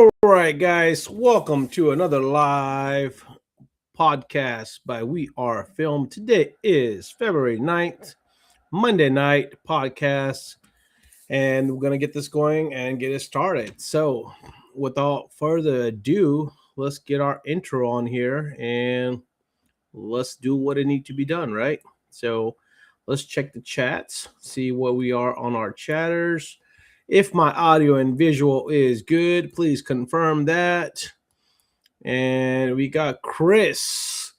All right, guys, welcome to another live podcast by WeAre-Film. Today is February 9th, Monday night podcast, and we're going to get this going and get it started. So, without further ado, let's get our intro on here and let's do what it needs to be done, right? So, let's check the chats, see where we are on our chatters. If my audio and visual is good, please confirm that. And we got Chris.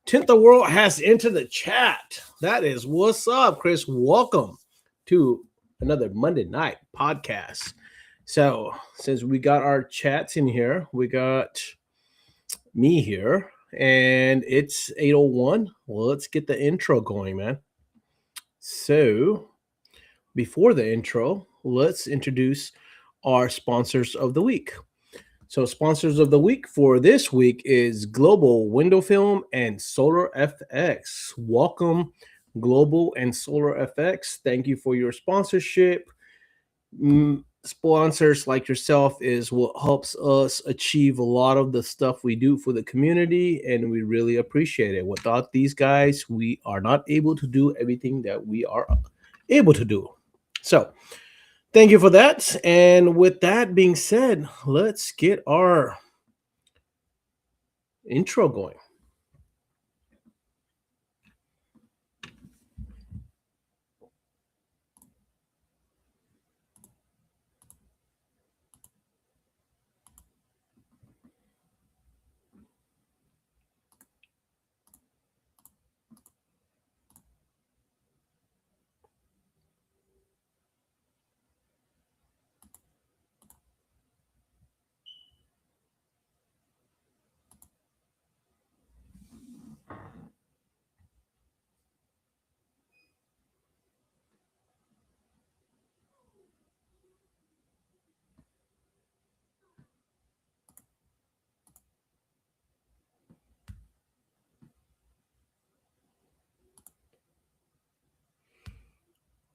Tint the World has entered the chat. That is what's up, Chris. Welcome to another Monday night podcast. So, since we got our chats in here, we got me here, and it's 8:01. Well, let's get the intro going, man. So, before the intro, let's introduce our sponsors of the week. So, sponsors of the week for this week is Global Window Film and Solar FX. Welcome, Global and Solar FX. Thank you for your sponsorship. Sponsors like yourself is what helps us achieve a lot of the stuff we do for the community, and we really appreciate it. Without these guys, we are not able to do everything that we are able to do. So, thank you for that. And with that being said, let's get our intro going.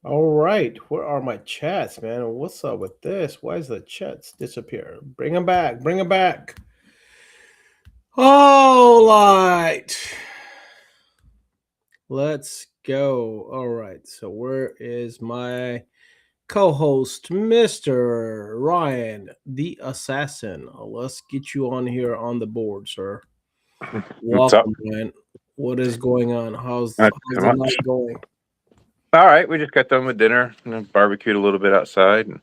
All right, where are my chats, man? What's up with this? Why is the chats disappear? Bring them back. Bring them back. All right. Let's go. All right. So where is my co-host, Mr. Ryan, the assassin? Let's get you on here on the board, sir. What's up? Welcome, man. What is going on? How's Not the too much. night going? All right, we just got done with dinner and then barbecued a little bit outside and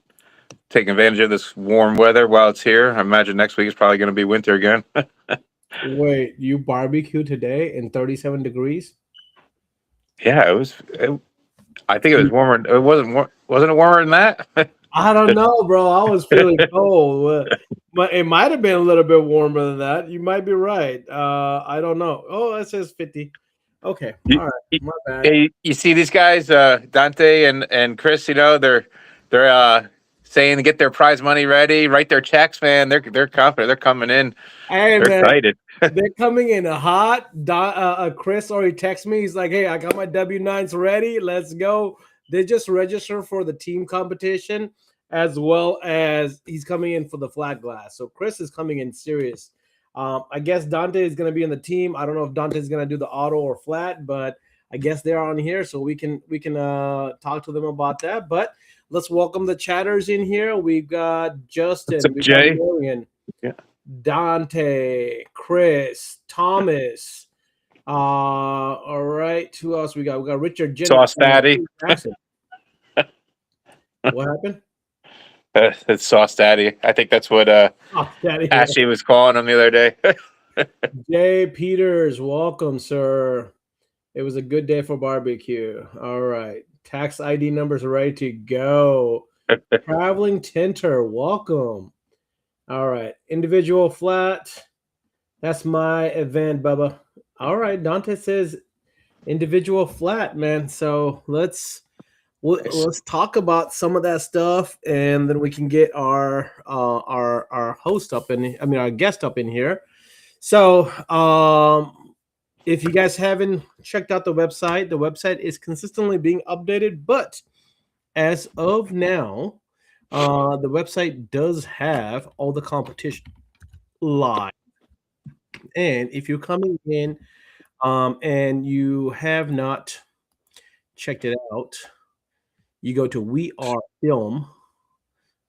taking advantage of this warm weather while it's here. I imagine next week is probably going to be winter again. Wait, you barbecue today in 37 degrees? Yeah, I think it was warmer. It wasn't it warmer than that? I don't know, bro. I was feeling cold, but it might have been a little bit warmer than that. You might be right. I don't know. Oh, it says 50. Okay, You, all right, my bad. you see these guys, Dante and Chris. You know they're saying to get their prize money ready, write their checks, man. They're confident. They're coming in. Hey, They're man, excited. they're coming in hot. Chris already texted me. He's like, "Hey, I got my W-9s ready. Let's go." They just registered for the team competition, as well as he's coming in for the flat glass. So Chris is coming in serious. I guess Dante is going to be in the team. I don't know if Dante is going to do the auto or flat, but I guess they're on here, so we can talk to them about that. But let's welcome the chatters in here. We've got Justin, What's up, we've Jay? got Dorian, Yeah. Dante, Chris, Thomas. All right. Who else we got? We got Richard Jenner. Sauce Daddy. What happened? It's Sauce Daddy. I think that's what Oh, Daddy. Ashley was calling him the other day. Jay Peters, welcome, sir. It was a good day for barbecue. All right. Tax ID numbers are ready to go. Traveling Tinter, welcome. All right. Individual flat. That's my event, Bubba. All right. Dante says individual flat, man. So let's talk about some of that stuff, and then we can get our host up in. I mean, our guest up in here. So if you guys haven't checked out the website is consistently being updated, but as of now, The website does have all the competition live. And if you're coming in and you have not checked it out, you go to We Are Film,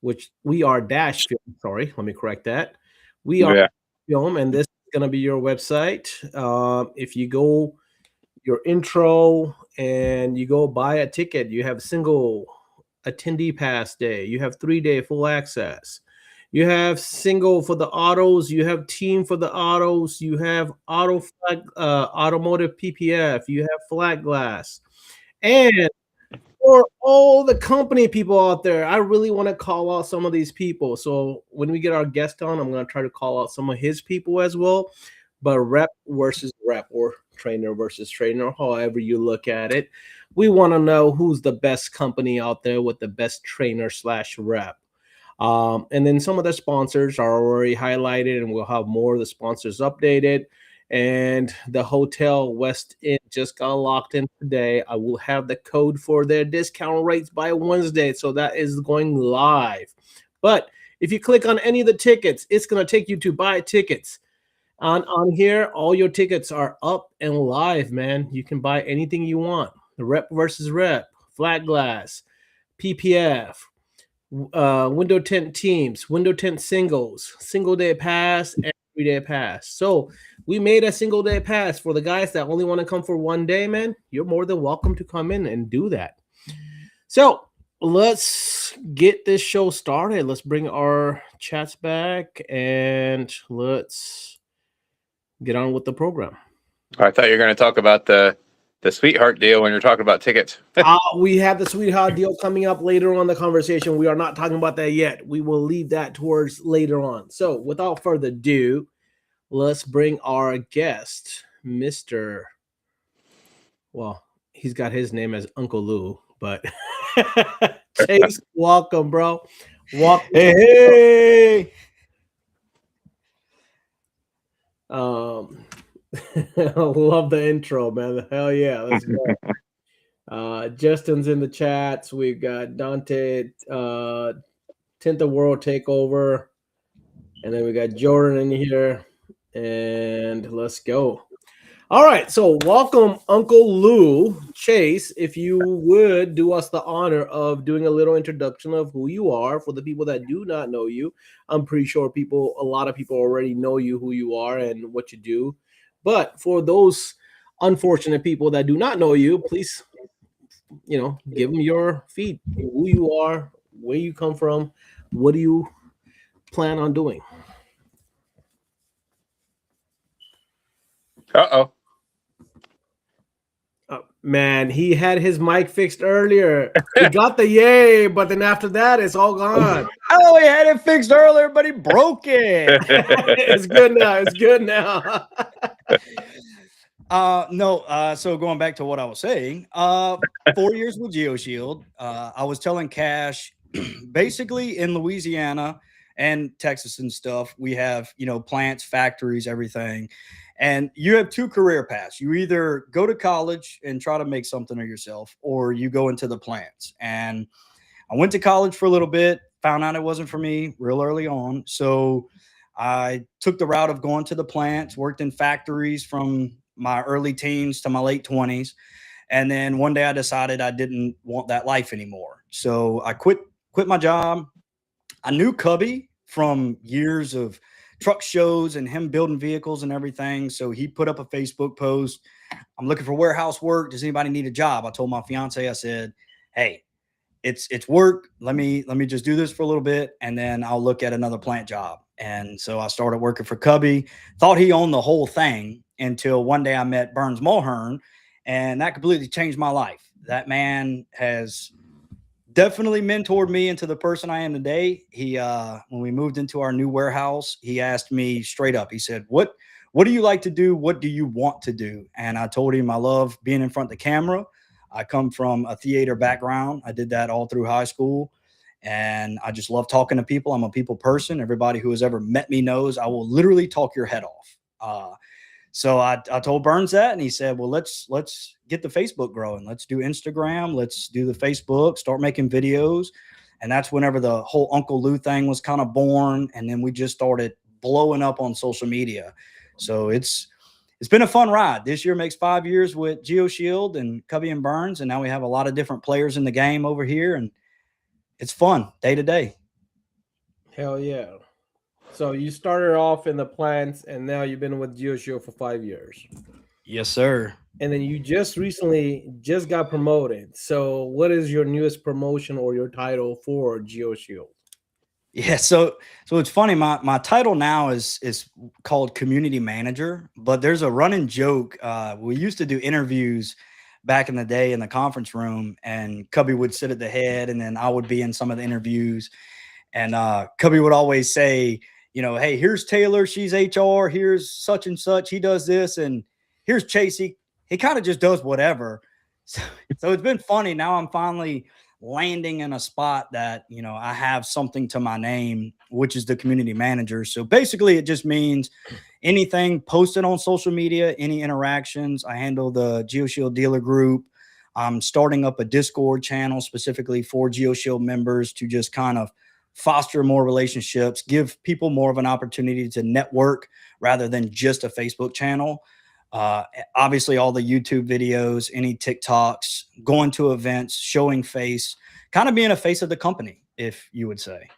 which We Are Dash Film. Sorry, let me correct that. We Are Yeah. Film, and this is going to be your website. If you go your intro and you go buy a ticket, you have single attendee pass day, you have 3-day full access, you have single for the autos, you have team for the autos, you have auto flag, automotive PPF, you have flat glass. And for all the company people out there, I really want to call out some of these people. So when we get our guest on, I'm going to try to call out some of his people as well. But rep versus rep, or trainer versus trainer, however you look at it, we want to know who's the best company out there with the best trainer slash rep. And then some of the sponsors are already highlighted, and we'll have more of the sponsors updated. And the Hotel West End just got locked in today. I will have the code for their discount rates by Wednesday. So that is going live. But if you click on any of the tickets, it's going to take you to buy tickets. On here, all your tickets are up and live, man. You can buy anything you want. The rep versus rep, flat glass, PPF, window tent teams, window tent singles, single day pass, and 3-day pass. So we made a single day pass for the guys that only want to come for one day, man. You're more than welcome to come in and do that. So let's get this show started. Let's bring our chats back and let's get on with the program. I thought you were going to talk about the sweetheart deal when you're talking about tickets. We have the sweetheart deal coming up later on in the conversation. We are not talking about that yet. We will leave that towards later on. So without further ado, let's bring our guest, Mr. Well, he's got his name as Uncle Lou, but Chase, welcome, bro. Welcome. Hey. Love the intro, man. Hell yeah, let's go. Justin's in the chats. We've got Dante, 10th of World Takeover, and then we got Jordan in here, and let's go. All right, so welcome, Uncle Lou. Chase, if you would do us the honor of doing a little introduction of who you are for the people that do not know you. I'm pretty sure a lot of people already know you, who you are, and what you do. But for those unfortunate people that do not know you, please, give them your feed, who you are, where you come from, what do you plan on doing? Uh-oh. Man, he had his mic fixed earlier. He got the yay, but then after that, it's all gone. Oh, he had it fixed earlier, but he broke it. It's good now. It's good now. No. So going back to what I was saying, 4 years with GeoShield. I was telling Cash, basically in Louisiana and Texas and stuff, we have, plants, factories, everything. And you have two career paths. You either go to college and try to make something of yourself, or you go into the plants. And I went to college for a little bit, found out it wasn't for me real early on. So I took the route of going to the plants, worked in factories from my early teens to my late 20s. And then one day I decided I didn't want that life anymore. So I quit my job. I knew Cubby from years of truck shows and him building vehicles and everything. So he put up a Facebook post. I'm looking for warehouse work. Does anybody need a job? I told my fiance, I said, hey, it's work. Let me just do this for a little bit, and then I'll look at another plant job. And so I started working for Cubby. Thought he owned the whole thing until one day I met Burns Mulhern, and that completely changed my life. That man has definitely mentored me into the person I am today. He, when we moved into our new warehouse, he asked me straight up, he said, what do you like to do? What do you want to do? And I told him I love being in front of the camera. I come from a theater background. I did that all through high school, and I just love talking to people. I'm a people person. Everybody who has ever met me knows I will literally talk your head off. So I told Burns that, and he said, well, let's get the Facebook growing. Let's do Instagram. Let's do the Facebook, start making videos. And that's whenever the whole Uncle Lou thing was kind of born. And then we just started blowing up on social media. So it's been a fun ride. This year makes 5 years with GeoShield and Cubby and Burns. And now we have a lot of different players in the game over here. And it's fun day to day. Hell yeah. So you started off in the plants and now you've been with GeoShield for 5 years. Yes, sir. And then you just recently just got promoted. So what is your newest promotion or your title for GeoShield? Yeah, so it's funny. My title now is called community manager, but there's a running joke. We used to do interviews back in the day in the conference room, and Cubby would sit at the head, and then I would be in some of the interviews. And Cubby would always say, hey, here's Taylor, she's HR, here's such and such, he does this, and here's Chase, he kind of just does whatever. So it's been funny. Now I'm finally landing in a spot that, I have something to my name, which is the community manager. So basically it just means anything posted on social media, any interactions. I handle the GeoShield dealer group. I'm starting up a Discord channel specifically for GeoShield members to just kind of foster more relationships, give people more of an opportunity to network rather than just a Facebook channel. Obviously all the YouTube videos, any TikToks, going to events, showing face, kind of being a face of the company, if you would say.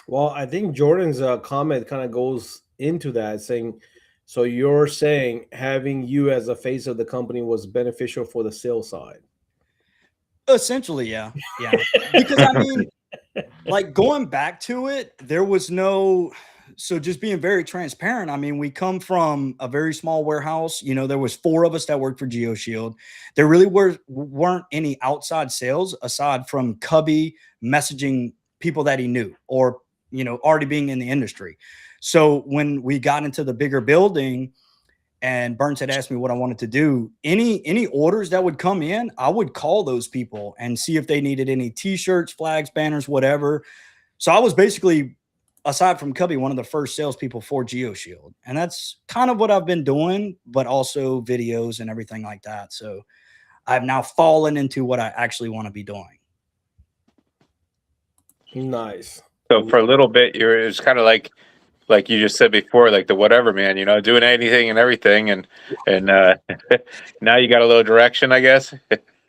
Well, I think Jordan's comment kind of goes into that, saying, so you're saying having you as a face of the company was beneficial for the sales side? Essentially, yeah. Because I mean, like going back to it, there was no, so just being very transparent. I mean, we come from a very small warehouse. There was 4 of us that worked for GeoShield. There really weren't any outside sales aside from Cubby messaging people that he knew or, already being in the industry. So when we got into the bigger building and Burns had asked me what I wanted to do, any orders that would come in, I would call those people and see if they needed any t-shirts, flags, banners, whatever. So I was basically, aside from Cubby, one of the first salespeople for GeoShield. And that's kind of what I've been doing, but also videos and everything like that. So I've now fallen into what I actually want to be doing. Nice. So for a little bit, it's kind of like you just said before, like the whatever man, doing anything and everything, and now you got a little direction, I guess.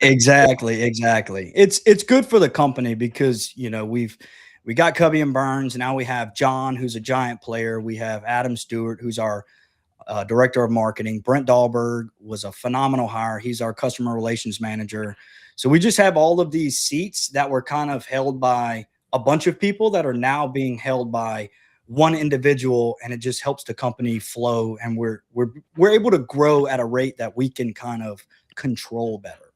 Exactly. It's good for the company because we got Cubby and Burns. Now we have John, who's a giant player. We have Adam Stewart, who's our director of marketing. Brent Dahlberg was a phenomenal hire. He's our customer relations manager. So we just have all of these seats that were kind of held by a bunch of people that are now being held by one individual, and it just helps the company flow. And we're able to grow at a rate that we can kind of control better.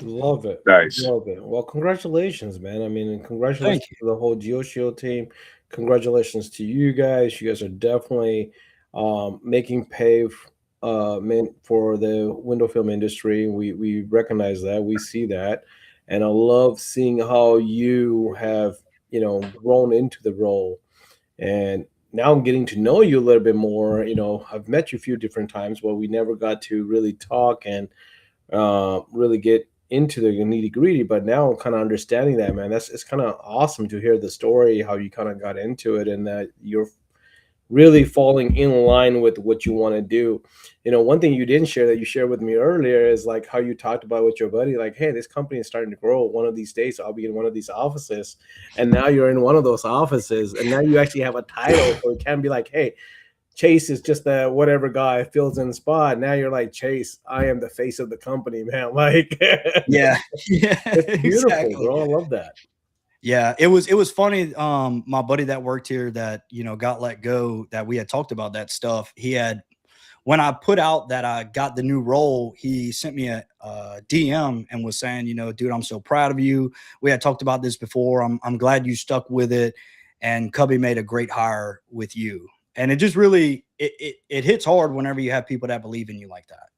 Love it. Nice. Love it. Well, congratulations, man. I mean, congratulations to the whole GeoShield team. Congratulations to you guys. You guys are definitely making pay for the window film industry. We recognize that. We see that. And I love seeing how you have, grown into the role. And now I'm getting to know you a little bit more. I've met you a few different times, but we never got to really talk and really get into the nitty gritty. But now I'm kind of understanding that, man. It's kind of awesome to hear the story, how you kind of got into it, and that you're really falling in line with what you want to do. One thing you didn't share that you shared with me earlier is like how you talked about with your buddy, like, hey, this company is starting to grow. One of these days I'll be in one of these offices. And now you're in one of those offices, and now you actually have a title, so it can be like, hey, Chase is just the whatever guy fills in the spot. Now you're like, Chase, I am the face of the company, man. Like, yeah, it's beautiful, exactly. bro. I love that. Yeah, it was funny. My buddy that worked here that, got let go, that we had talked about that stuff. He had, when I put out that I got the new role, he sent me a DM and was saying, dude, I'm so proud of you. We had talked about this before. I'm glad you stuck with it. And Cubby made a great hire with you. And it just really, it hits hard whenever you have people that believe in you like that,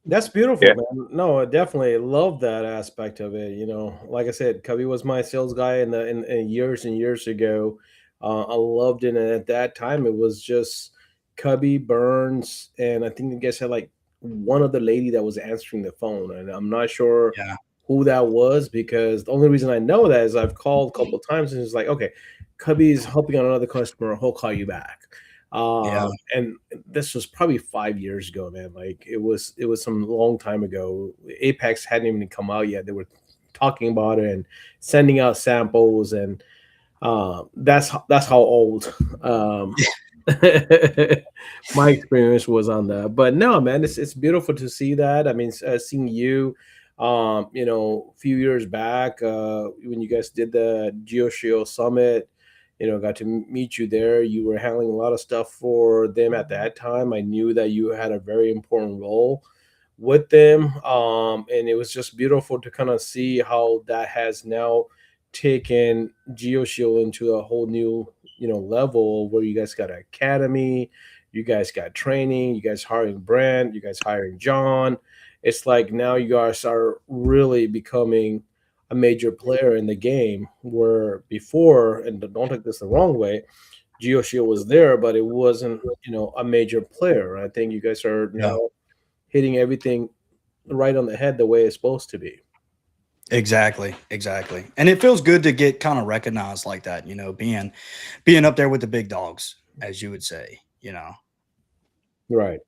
That's beautiful, Yeah. man. No, I definitely love that aspect of it. Like I said, Cubby was my sales guy in years and years ago. I loved it, and at that time, it was just Cubby, Burns, and I think the guys had like one other lady that was answering the phone, and I'm not sure Yeah. who that was, because the only reason I know that is I've called a couple of times and it's like, okay, Cubby's helping out another customer, he'll call you back. Yeah. And this was probably 5 years ago, man. Like it was some long time ago. Apex hadn't even come out yet. They were talking about it and sending out samples, and that's how old my experience was on that. But no, man, it's beautiful to see that. I mean, seeing you, a few years back, when you guys did the GeoShield Summit, got to meet you there. You were handling a lot of stuff for them at that time. I knew that you had a very important role with them, and it was just beautiful to kind of see how that has now taken GeoShield into a whole new level, where you guys got an academy, you guys got training, you guys hiring Brent, you guys hiring John. It's like now you guys are really becoming a major player in the game, where before, and don't take this the wrong way, GeoShield was there, but it wasn't a major player. I think you guys are Yeah. now hitting everything right on the head the way it's supposed to be. Exactly. And it feels good to get kind of recognized like that, being up there with the big dogs, as you would say, Right.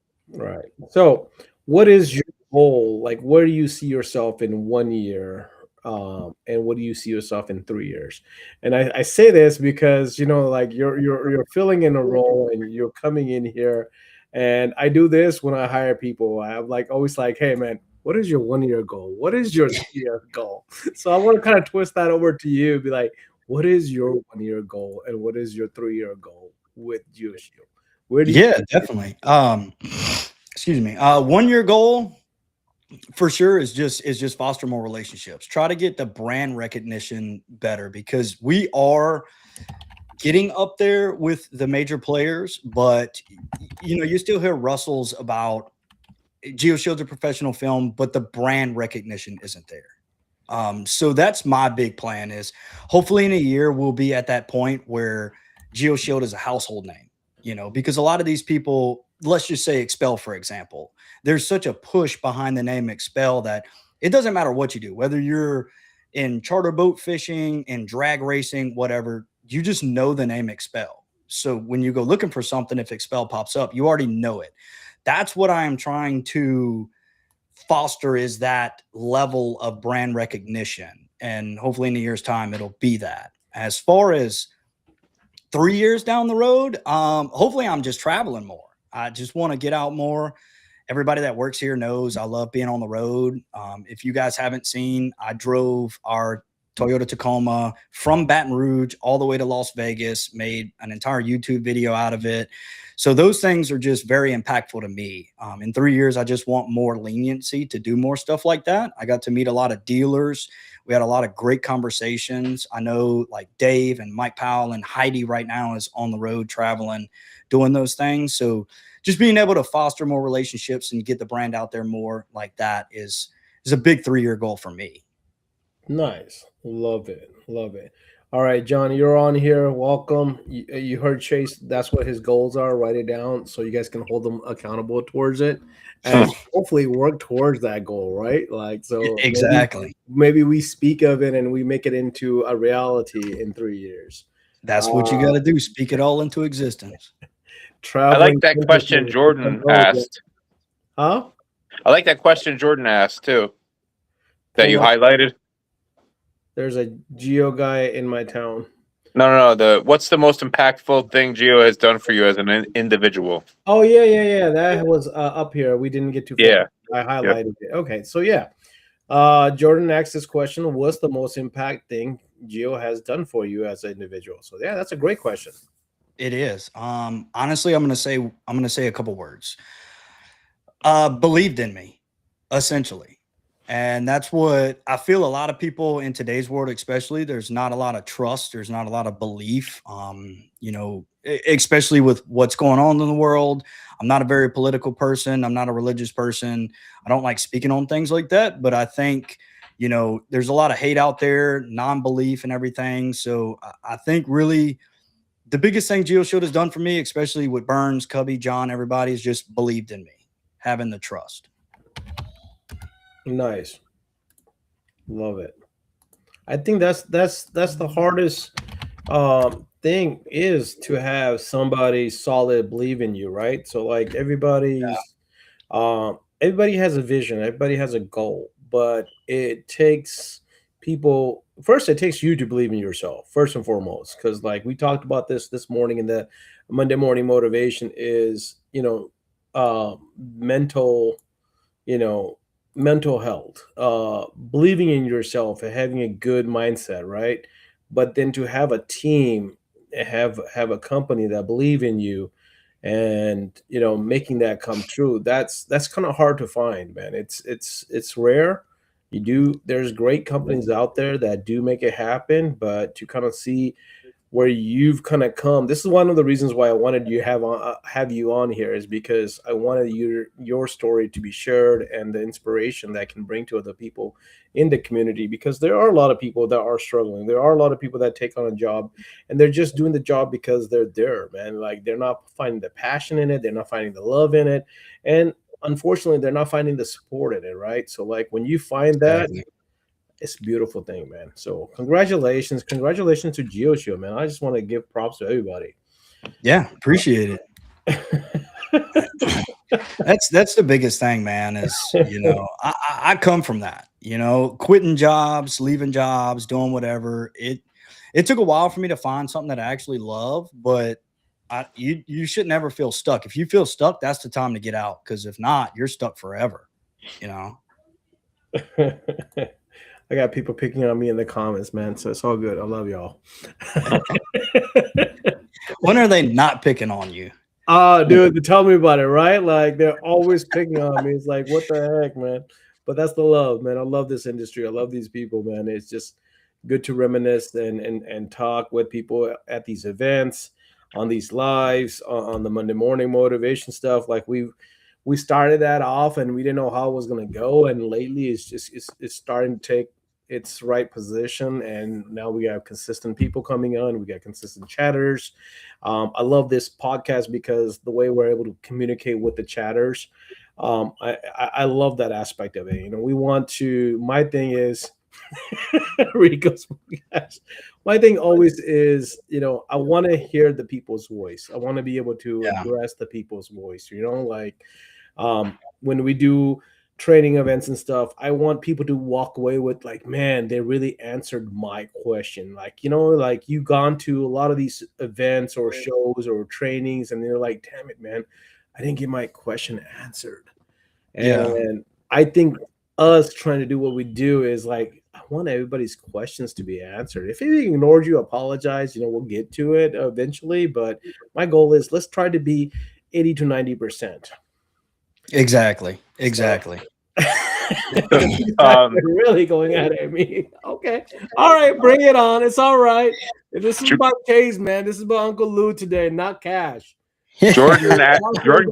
So what is your goal? Like, where do you see yourself in 1 year? And what do you see yourself in 3 years? And I say this because like you're filling in a role and you're coming in here, and I do this when I hire people. I'm like always like, hey man, what is your 1 year goal? What is your 3 year goal? So I want to kind of twist that over to you, be like, what is your 1 year goal and what is your 3 year goal with GeoShield? Where do you Yeah, definitely. Excuse me. 1 year goal for sure is just foster more relationships. Try to get the brand recognition better, because we are getting up there with the major players, but you still hear rustles about GeoShield's a professional film, but the brand recognition isn't there. So that's my big plan, is hopefully in a year we'll be at that point where GeoShield is a household name, because a lot of these people, let's just say Expel, for example, there's such a push behind the name Expel that it doesn't matter what you do, whether you're in charter boat fishing, in drag racing, whatever, you just know the name Expel. So when you go looking for something, if Expel pops up, you already know it. That's what I am trying to foster, is that level of brand recognition. And hopefully in a year's time, it'll be that. As far as 3 years down the road, hopefully I'm just traveling more. I just want to get out more. Everybody that works here knows I love being on the road. If you guys haven't seen, I drove our Toyota Tacoma from Baton Rouge all the way to Las Vegas, made an entire YouTube video out of it. So those things are just very impactful to me. In 3 years, I just want more leniency to do more stuff like that. I got to meet a lot of dealers. We had a lot of great conversations. I know like Dave and Mike Powell and Heidi right now is on the road traveling, doing those things. So just being able to foster more relationships and get the brand out there more like that is a big 3 year goal for me. Nice. Love it. All right, John, you're on here. Welcome. You heard Chase. That's what his goals are. Write it down so you guys can hold them accountable towards it, and hopefully work towards that goal, right? Like, so Exactly. maybe we speak of it and we make it into a reality in 3 years. That's what you got to do. Speak it all into existence. I Traveling. like that question Jordan asked. Huh? I like that question Jordan asked too, that you Hold on. highlighted. There's a Geo guy in my town. No. What's the most impactful thing Geo has done for you as an individual? Oh yeah. That was up here. We didn't get too far. Yeah. I highlighted it. Okay, so yeah. Jordan asked this question: what's the most impact thing Geo has done for you as an individual? So yeah, that's a great question. It is. Honestly, I'm gonna say a couple words. Believed in me, essentially. And that's what I feel. A lot of people in today's world, especially, there's not a lot of trust. There's not a lot of belief, especially with what's going on in the world. I'm not a very political person. I'm not a religious person. I don't like speaking on things like that. But I think, there's a lot of hate out there, non-belief and everything. So I think really the biggest thing GeoShield has done for me, especially with Burns, Cubby, John, everybody, is just believed in me, having the trust. Nice. Love it. I think that's the hardest thing is to have somebody solid believe in you, right? So like everybody has a vision, everybody has a goal, but it takes people first. It takes you to believe in yourself first and foremost, because like we talked about this morning in the Monday morning motivation is mental, you know mental health, believing in yourself and having a good mindset, right? But then to have a team, have a company that believe in you, and making that come true, that's kind of hard to find, man. It's rare. There's great companies out there that do make it happen, but to kind of see where you've kind of come. This is one of the reasons why I wanted you have you on here, is because I wanted your story to be shared, and the inspiration that can bring to other people in the community, because there are a lot of people that are struggling. There are a lot of people that take on a job and they're just doing the job because they're there, man. Like they're not finding the passion in it, they're not finding the love in it, and unfortunately they're not finding the support in it, right? So like when you find that, Exactly. it's a beautiful thing, man. So congratulations to GeoShield, man. I just want to give props to everybody. Yeah, appreciate it. That's the biggest thing, man. Is I come from that. Quitting jobs, leaving jobs, doing whatever. It took a while for me to find something that I actually love, but you should never feel stuck. If you feel stuck, that's the time to get out. Because if not, you're stuck forever. You know. I got people picking on me in the comments, man. So it's all good. I love y'all. When are they not picking on you? Dude, tell me about it, right? Like they're always picking on me. It's like, what the heck, man? But that's the love, man. I love this industry. I love these people, man. It's just good to reminisce and talk with people at these events, on these lives, on the Monday morning motivation stuff. Like we started that off and we didn't know how it was going to go, and lately it's starting to take its right position, and now we have consistent people coming on, we got consistent chatters. I love this podcast because the way we're able to communicate with the chatters, I love that aspect of it. We want to, my thing is Rico's podcast. My thing always is, I want to hear the people's voice. I want to be able to Yeah. address the people's voice, like when we do training events and stuff, I want people to walk away with like, man, they really answered my question. Like, like you've gone to a lot of these events or shows or trainings and they're like, damn it, man, I didn't get my question answered. Yeah. And I think us trying to do what we do is like, I want everybody's questions to be answered. If he ignored you, apologize. We'll get to it eventually. But my goal is let's try to be 80 to 90%. Exactly. So, Exactly. really going at me. Okay. All right, bring it on. It's all right. This is about Case, man. This is about Uncle Lou today, not Cash. Jordan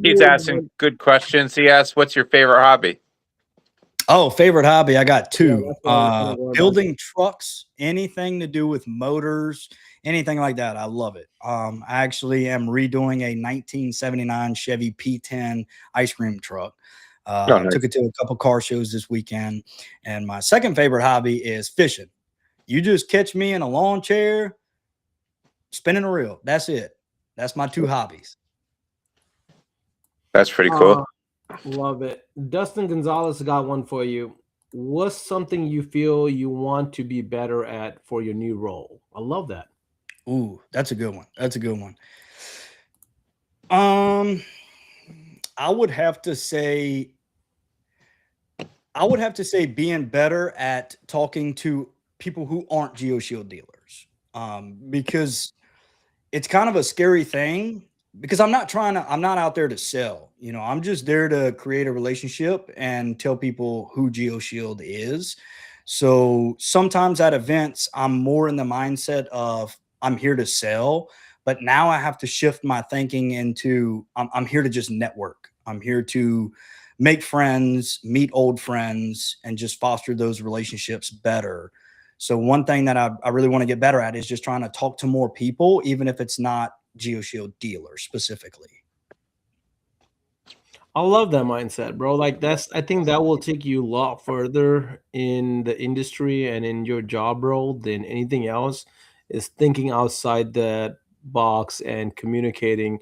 keeps asking good questions. He asks, "What's your favorite hobby?" Oh, favorite hobby. I got two. that's what I'm going Building trucks, anything to do with motors, anything like that. I love it. I actually am redoing a 1979 Chevy P10 ice cream truck. Nice. Took it to a couple car shows this weekend. And my second favorite hobby is fishing. You just catch me in a lawn chair, spinning a reel. That's it. That's my two hobbies. That's pretty cool. Love it. Dustin Gonzalez got one for you. What's something you feel you want to be better at for your new role? I love that. Ooh, that's a good one. That's a good one. I would have to say being better at talking to people who aren't GeoShield dealers. Because it's kind of a scary thing, because I'm not out there to sell. I'm just there to create a relationship and tell people who GeoShield is. So sometimes at events, I'm more in the mindset of I'm here to sell, but now I have to shift my thinking into I'm here to just network. I'm here to make friends, meet old friends, and just foster those relationships better. So one thing that I really want to get better at is just trying to talk to more people, even if it's not GeoShield dealers specifically. I love that mindset, bro. Like I think that will take you a lot further in the industry and in your job role than anything else. Is thinking outside the box and communicating.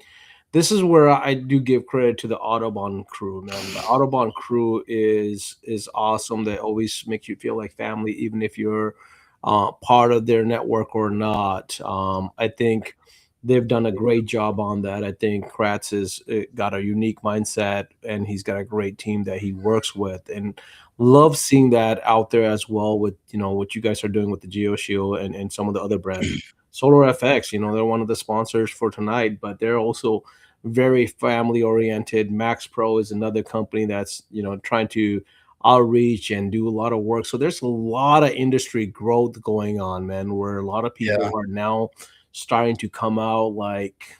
This is where I do give credit to the Autobahn crew, man. The Autobahn crew is awesome. They always make you feel like family, even if you're part of their network or not. I think they've done a great job on that. I think Kratz has got a unique mindset, and he's got a great team that he works with, and love seeing that out there as well with what you guys are doing with the GeoShield and some of the other brands. Solar FX, they're one of the sponsors for tonight, but they're also very family oriented. Max Pro is another company that's trying to outreach and do a lot of work. So there's a lot of industry growth going on, man, where a lot of people Yeah. are now starting to come out like,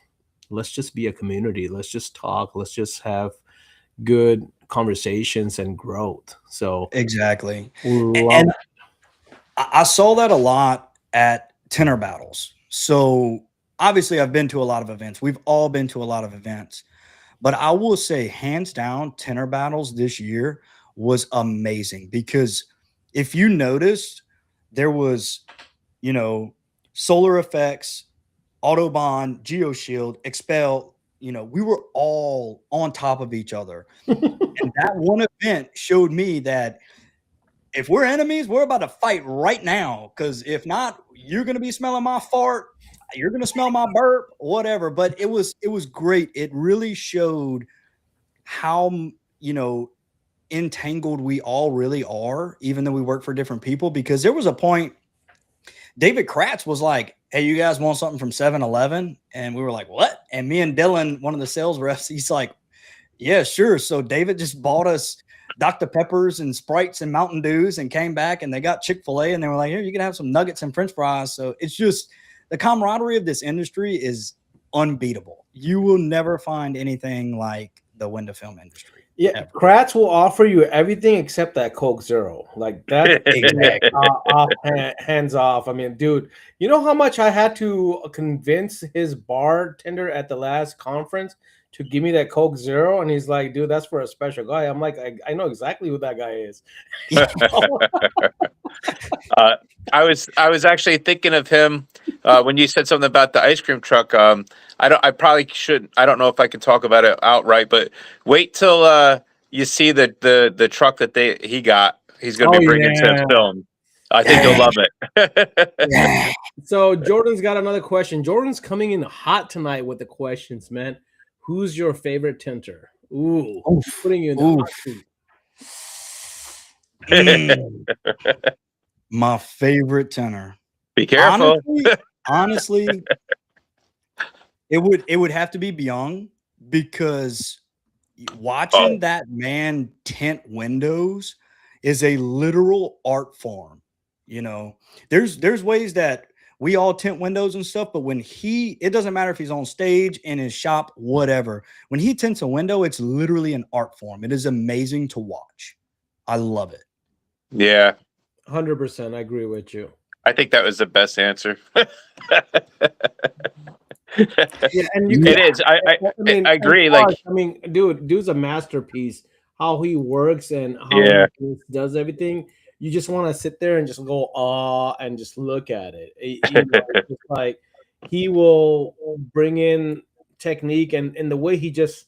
let's just be a community, let's just talk, let's just have good conversations and growth. So Exactly. love And I saw that a lot at tenor battles. So obviously, I've been to a lot of events. We've all been to a lot of events. But I will say, hands down, tenor battles this year was amazing because if you noticed, there was, Solar Effects, Autobahn, GeoShield, Expel. We were all on top of each other. And that one event showed me that if we're enemies, we're about to fight right now. Because if not, you're going to be smelling my fart. You're going to smell my burp, whatever. But it was great. It really showed how, entangled we all really are, even though we work for different people. Because there was a point, David Kratz was like, hey, you guys want something from 7-Eleven? And we were like, what? And me and Dylan, one of the sales reps, he's like, yeah, sure. So David just bought us Dr. Peppers and Sprites and Mountain Dews and came back and they got Chick-fil-A and they were like, here, you can have some nuggets and French fries. So it's just the camaraderie of this industry is unbeatable. You will never find anything like the window film industry. Yeah, ever. Kratz will offer you everything except that Coke Zero. Like that, Exactly. hands off. I mean, dude, you know how much I had to convince his bartender at the last conference to give me that Coke Zero, and he's like, "Dude, that's for a special guy." I'm like, I know exactly who that guy is. I was actually thinking of him when you said something about the ice cream truck. I probably should. I don't know if I can talk about it outright, but wait till you see the truck that he got. He's going to be bringing to film. I think you'll love it. So Jordan's got another question. Jordan's coming in hot tonight with the questions, man. Who's your favorite tinter? Ooh, putting you in the hot seat. My favorite tenor. Be careful. Honestly, it would have to be Byung because watching that man tint windows is a literal art form. There's ways that we all tint windows and stuff, but when it doesn't matter if he's on stage, in his shop, whatever. When he tints a window, it's literally an art form. It is amazing to watch. I love it. Yeah. 100%. I agree with you. I think that was the best answer. Yeah, and it is. I agree. Dude's a masterpiece. How he works and how he does everything. You just want to sit there and just go and just look at it. It's like he will bring in technique and the way he just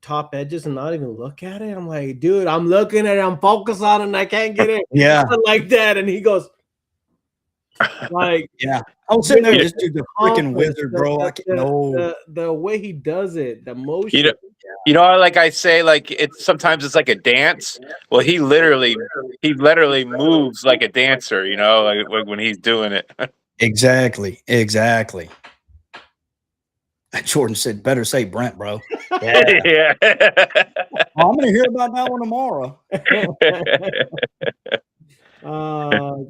top edges and not even look at it. I'm like, dude, I'm looking at it, I'm focused on it, and I can't get it. Yeah, like that. And he goes, like, yeah. I was sitting there, just do the freaking wizard, bro. I can't know the way he does it, the motion. Like I say, like sometimes it's like a dance. Well, he literally moves like a dancer. Like when he's doing it. Exactly. Jordan said, "Better say Brent, bro." Yeah. I'm gonna hear about that one tomorrow.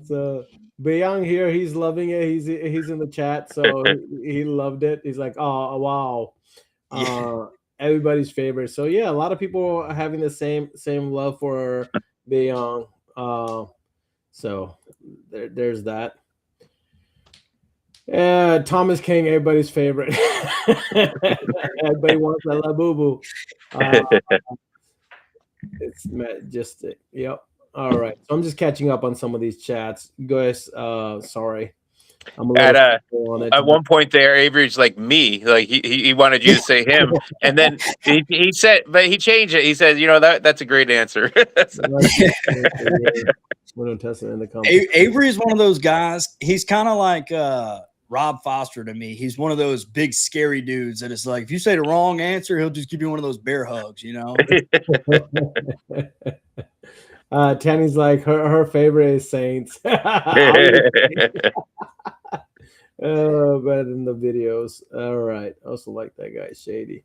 So Byung here, he's loving it. He's in the chat, so he loved it. He's like, oh wow, everybody's favorite. So yeah, a lot of people are having the same love for Byung. So there's that. Thomas King, everybody's favorite. Everybody wants that La Boo Boo. It's Majestic. Yep. All right. So I'm just catching up on some of these chats. Guys, sorry. I'm a At little slow on it at today. one point there, Avery's like me, like he wanted you to say him, and then he said, but he changed it. He said, that's a great answer. We're gonna test it in the comments. Avery is one of those guys. He's kind of like Rob Foster to me. He's one of those big scary dudes that is like, if you say the wrong answer, he'll just give you one of those bear hugs, Tanny's like her favorite is Saints. Better than the videos. All right. I also like that guy, Shady.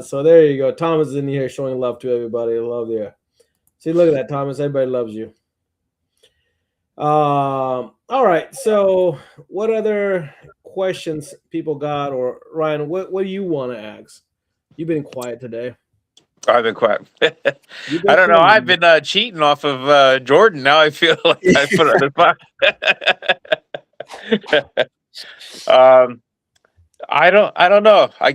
So there you go. Thomas is in here showing love to everybody. I love you. See, look at that, Thomas. Everybody loves you. All right. So what other questions people got? Or Ryan, what do you want to ask? You've been quiet today. I've been quiet. I don't know. I've been cheating off of Jordan. Now I feel like I put on the spot. I don't know. I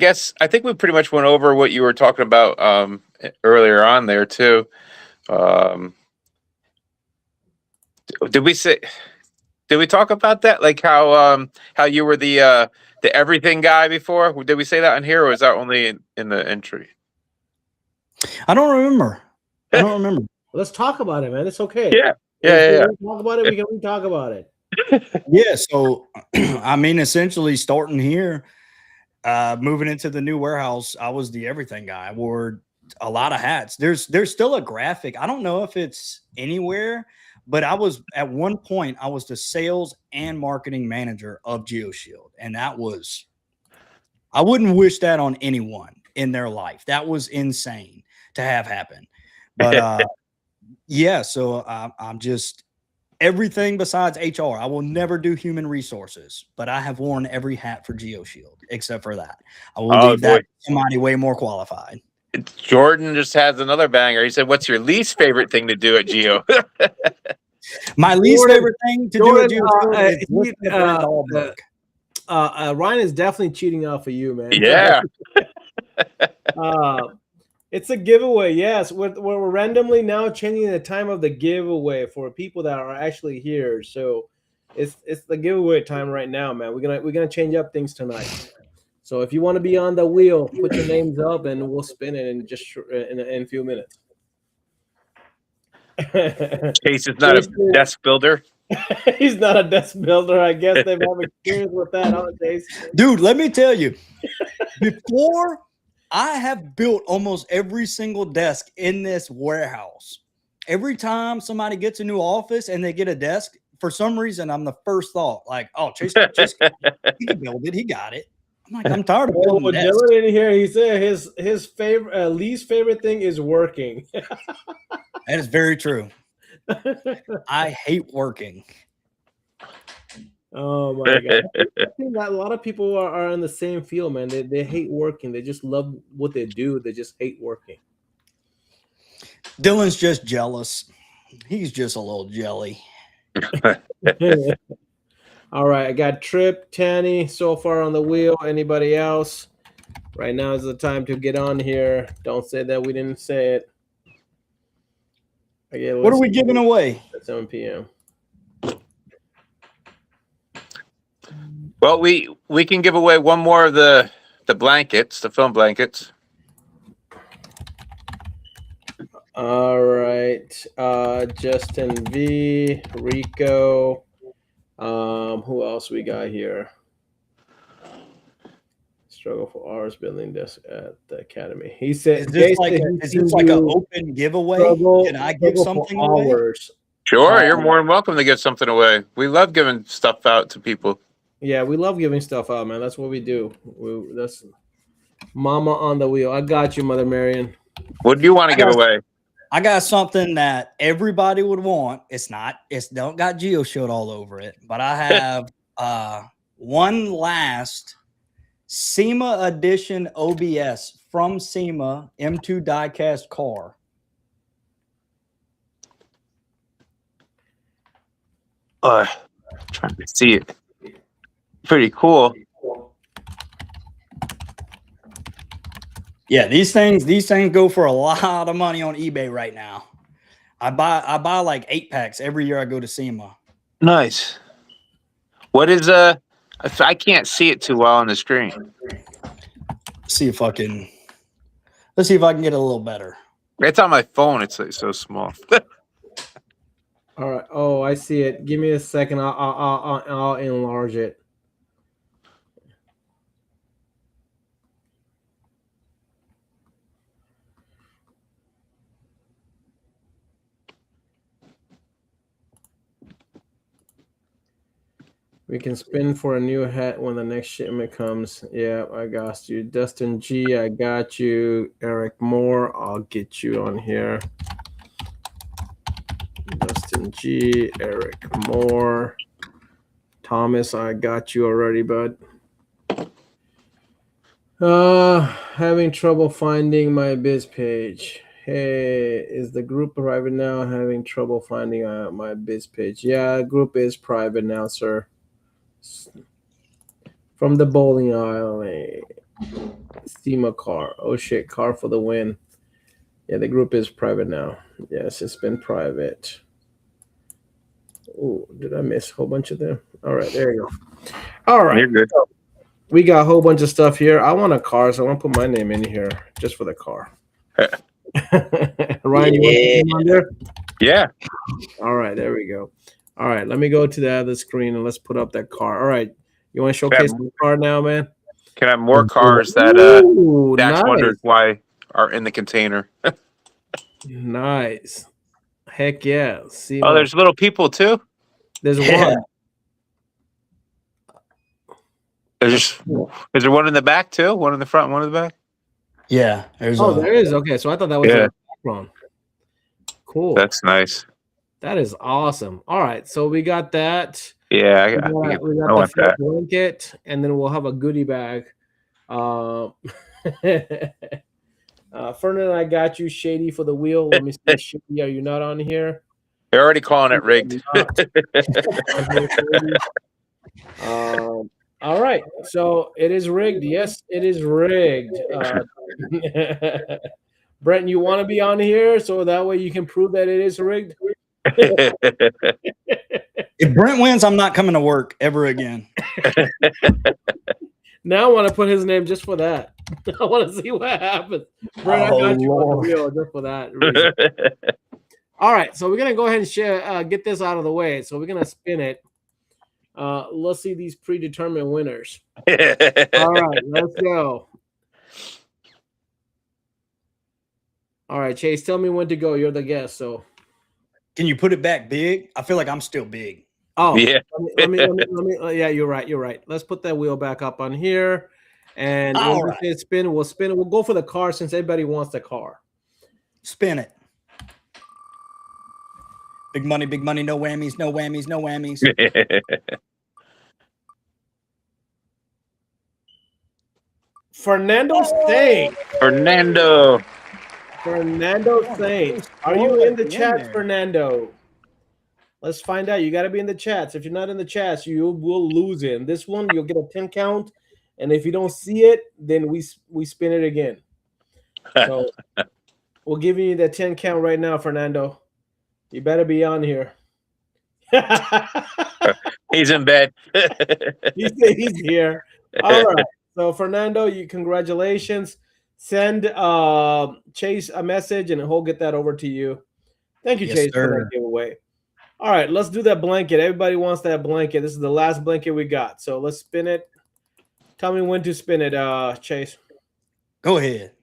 think we pretty much went over what you were talking about earlier on there too. Did we talk about that? Like how you were the everything guy before? Did we say that on here, or was that only in the entry? I don't remember. Let's talk about it, man. It's okay. Yeah. Talk about it. We can talk about it. Yeah. So, I mean, essentially starting here, moving into the new warehouse, I was the everything guy. I wore a lot of hats. There's still a graphic. I don't know if it's anywhere, but I was at one point, I was the sales and marketing manager of GeoShield. And I wouldn't wish that on anyone in their life. That was insane to have happen. But yeah, so I'm just everything besides HR. I will never do human resources, but I have worn every hat for GeoShield except for that. I will leave that to somebody way more qualified. Jordan just has another banger. He said, "What's your least favorite thing to do at Geo?" My least favorite thing to do at GeoShield is look at the brand all book. Ryan is definitely cheating off of you, man. Yeah. It's a giveaway. Yes, we're randomly now changing the time of the giveaway for people that are actually here. So it's the giveaway time right now, man. We're gonna change up things tonight. So if you want to be on the wheel, put your names up and we'll spin it in just in a few minutes. Chase is not a desk builder. He's not a desk builder. I guess they've had experience with that, huh, Chase? Dude, let me tell you, before I have built almost every single desk in this warehouse. Every time somebody gets a new office and they get a desk, for some reason, I'm the first thought, like, oh, Chase he can build it. He got it. I'm like, I'm tired of building with desks. Dylan in here, he said his favorite, least favorite thing is working. That is very true. I hate working. Oh my god! I think that a lot of people are in the same field, man. They hate working. They just love what they do. They just hate working. Dylan's just jealous. He's just a little jelly. All right, I got Trip, Tanny so far on the wheel. Anybody else? Right now is the time to get on here. Don't say that we didn't say it. What are we giving away? At 7 p.m. Well, we can give away one more of the blankets, the film blankets. All right, Justin V, Rico. Who else we got here? Struggle for hours building this at the academy. He said, "Is this like an open giveaway? Can I give something away?" Sure, you're more than welcome to give something away. We love giving stuff out to people. Yeah, we love giving stuff out, man. That's what we do. That's Mama on the wheel. I got you, Mother Marion. What do you want to give away? I got something that everybody would want. It's don't got GeoShield all over it, but I have one last SEMA edition OBS from SEMA M2 diecast car. Trying to see it. Pretty cool. Yeah, these things go for a lot of money on eBay right now. I buy like 8-packs every year I go to SEMA. Nice. What is I can't see it too well on the screen. Let's see if I can get it a little better. It's on my phone. It's like so small. All right. Oh, I see it. Give me a second. I'll enlarge it. We can spin for a new hat when the next shipment comes. Yeah, I got you. Dustin G, I got you. Eric Moore, I'll get you on here. Dustin G, Eric Moore. Thomas, I got you already, bud. Having trouble finding my biz page. Hey, is the group private now? Having trouble finding my biz page. Yeah, group is private now, sir. From the bowling alley. SEMA car. Oh shit, car for the win. Yeah, the group is private now. Yes, it's been private. Oh, did I miss a whole bunch of them? All right, there you go. All right. You're good. We got a whole bunch of stuff here. I want a car, so I want to put my name in here just for the car. Ryan, you want to put on there? Yeah. All right, there we go. All right, let me go to the other screen and let's put up that car. All right, you want to showcase the car now, man? Can I have more cars that Dax wondered why are in the container? Nice. Heck yeah. See, Oh, there's little people too? there's one. Is there one in the back too? One in the front, one in the back? Yeah, there's there is. Okay, so I thought that was Yeah. a background. Cool. That's nice. That is awesome. All right, so we got that. Yeah, We I got want the that. blanket, and then we'll have a goodie bag. Fernand, I got you. Shady for the wheel. Let me see. Shady, are you not on here? They're already calling it rigged. All right, so it is rigged. Yes, it is rigged. Brent, you want to be on here so that way you can prove that it is rigged? If Brent wins, I'm not coming to work ever again. Now I want to put his name just for that. I want to see what happens. Brent, I got you on the wheel just for that reason. All right, so we're gonna go ahead and get this out of the way. So we're gonna spin it. Let's see these predetermined winners. All right, let's go. All right, Chase, tell me when to go. You're the guest, so. Can you put it back big? I feel like I'm still big. Oh, yeah. Let me. Yeah, you're right. You're right. Let's put that wheel back up on here, and All when we spin. We'll spin it. We'll go for the car since everybody wants the car. Spin it. Big money, no whammies, no whammies, no whammies. Fernando Saint. Fernando Saint. Are you in the chat, Fernando? Let's find out. You got to be in the chats. If you're not in the chats, you will lose it. In this one, you'll get a 10 count. And if you don't see it, then we spin it again. So we'll give you the 10 count right now, Fernando. You better be on here. He's in bed. He's here. All right. So Fernando, congratulations. Send Chase a message and he'll get that over to you. Thank you, Chase, for that giveaway. All right, let's do that blanket. Everybody wants that blanket. This is the last blanket we got. So let's spin it. Tell me when to spin it, Chase. Go ahead.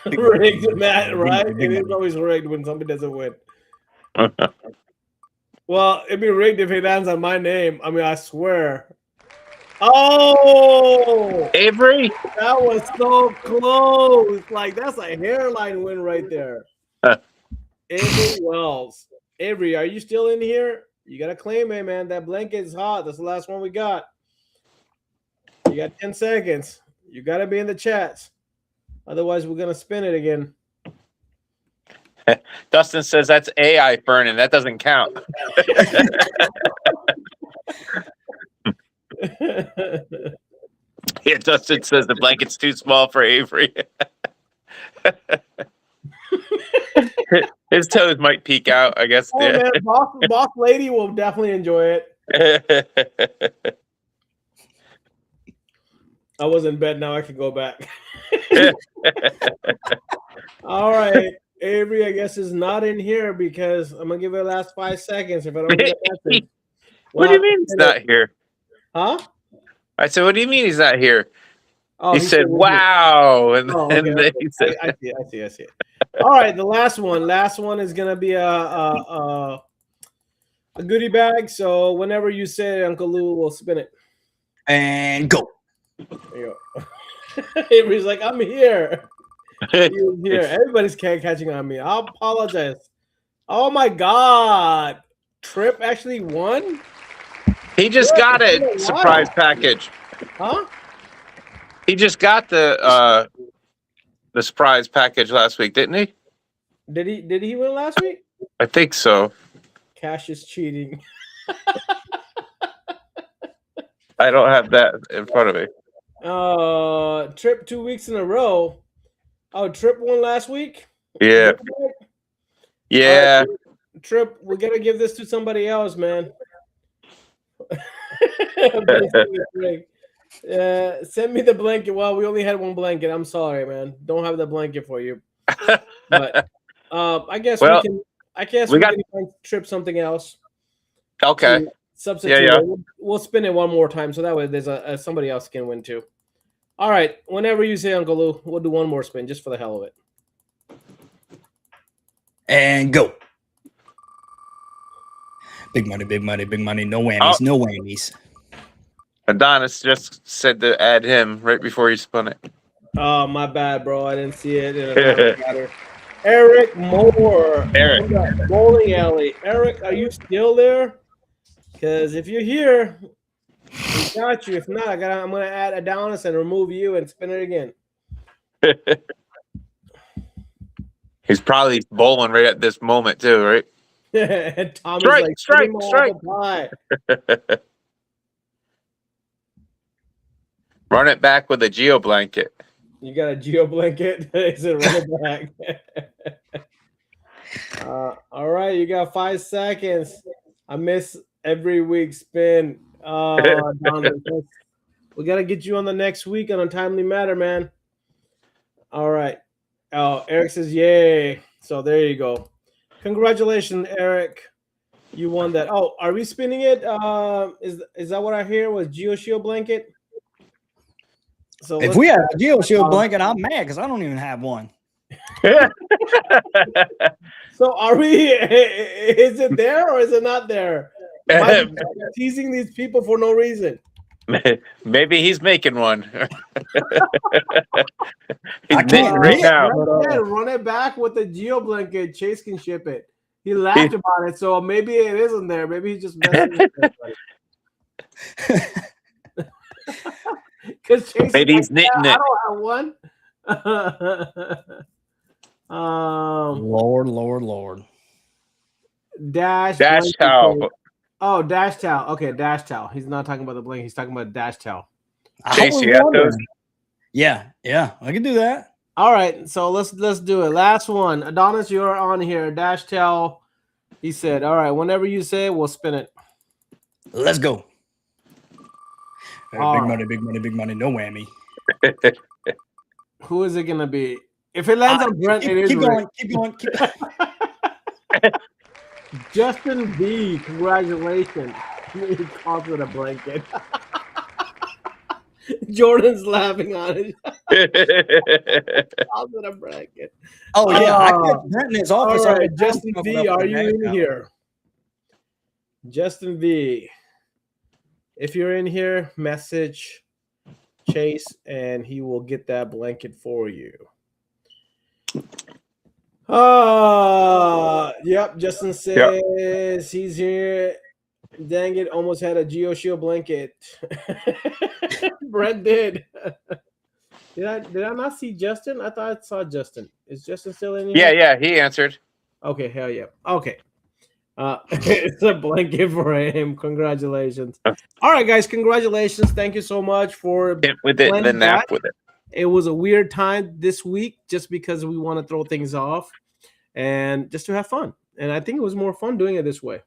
Rigged, Matt, right? It is always rigged when somebody doesn't win. Well, it'd be rigged if it lands on my name. I mean, I swear. Oh, Avery, that was so close. Like, that's a hairline win right there. Avery Wells. Avery, are you still in here? You got to claim it, man. That blanket is hot. That's the last one we got. You got 10 seconds. You got to be in the chats. Otherwise, we're going to spin it again. Dustin says that's AI burning. That doesn't count. Yeah, Dustin says the blanket's too small for Avery. His toes might peek out, I guess. Oh man, boss lady will definitely enjoy it. I was in bed. Now I can go back. All right, Avery, I guess is not in here because I'm gonna give it the last 5 seconds. If I don't get a message, What do you mean he's not here? Huh? I said, what do you mean he's not here? Oh, he said, "Wow," and, okay, then he said, I see it. All right, the last one is gonna be a goodie bag. So whenever you say it, Uncle Lou will spin it. And go. There you go. Avery's like, I'm here. He was here. Everybody's catching on me. I apologize. Oh my God. Trip actually won? He just got a surprise package. Huh? He just got the surprise package last week, didn't he? Did he win last week? I think so. Cash is cheating. I don't have that in front of me. Trip 2 weeks in a row. Oh, Trip won last week? Yeah. Yeah. Right, Trip, we gotta give this to somebody else, man. Send me the blanket. Well, we only had one blanket. I'm sorry, man. Don't have the blanket for you. But I guess we can. I guess we can Trip something else. Okay. Substitute. Yeah. We'll spin it one more time so that way there's somebody else can win too. All right. Whenever you say, Uncle Lou, we'll do one more spin just for the hell of it. And go. Big money, big money, big money. No whammies, no whammies. Adonis just said to add him right before you spun it. Oh, my bad, bro. I didn't see it. Eric Moore. Eric. Bowling Alley. Eric, are you still there? Because if you're here, we got you. If not, I'm going to add Adonis and remove you and spin it again. He's probably bowling right at this moment too, right? And Tommy's strike. Run it back with a Geo blanket. You got a Geo blanket? He said run it back. All right, you got 5 seconds. I miss every week spin. Donovan, we got to get you on the next week on a timely matter, man. All right. Oh, Eric says yay. So there you go. Congratulations, Eric. You won that. Oh, are we spinning it? Is that what I hear was GeoShield blanket? So if we have a GeoShield blanket, I'm mad because I don't even have one. So are we? Is it there or is it not there? Am I teasing these people for no reason? Maybe he's making one. I can't right now. Run it back with the Geo blanket. Chase can ship it. He laughed about it, so maybe it isn't there. Maybe he's just messing with it. Because Chase, maybe he's knitting it. I don't have one. Lord. Dash towel. Oh, dash towel. Okay, dash towel. He's not talking about the blanket. He's talking about dash towel. Chase, you got those? Yeah, I can do that. All right, so let's do it. Last one. Adonis, you're on here. Dash towel. He said, all right, whenever you say it, we'll spin it. Let's go. Big money, no whammy. Who is it going to be? If it lands on Brent, it is keep going. Justin B, congratulations. He calls it a blanket. Jordan's laughing on it. Calls it a blanket. Oh, yeah. I get Brent in his office. All right, Justin V, are you in here? Justin V. If you're in here, message Chase and he will get that blanket for you. Yep. Justin says he's here. Dang it, almost had a GeoShield blanket. Brent did. Did I not see Justin? I thought I saw Justin. Is Justin still in here? Yeah, he answered. Okay, hell yeah. Okay. It's a blanket for him. Congratulations. All right, guys. Congratulations. Thank you so much for Hit with it and then planning nap that. with it. It was a weird time this week just because we want to throw things off and just to have fun. And I think it was more fun doing it this way.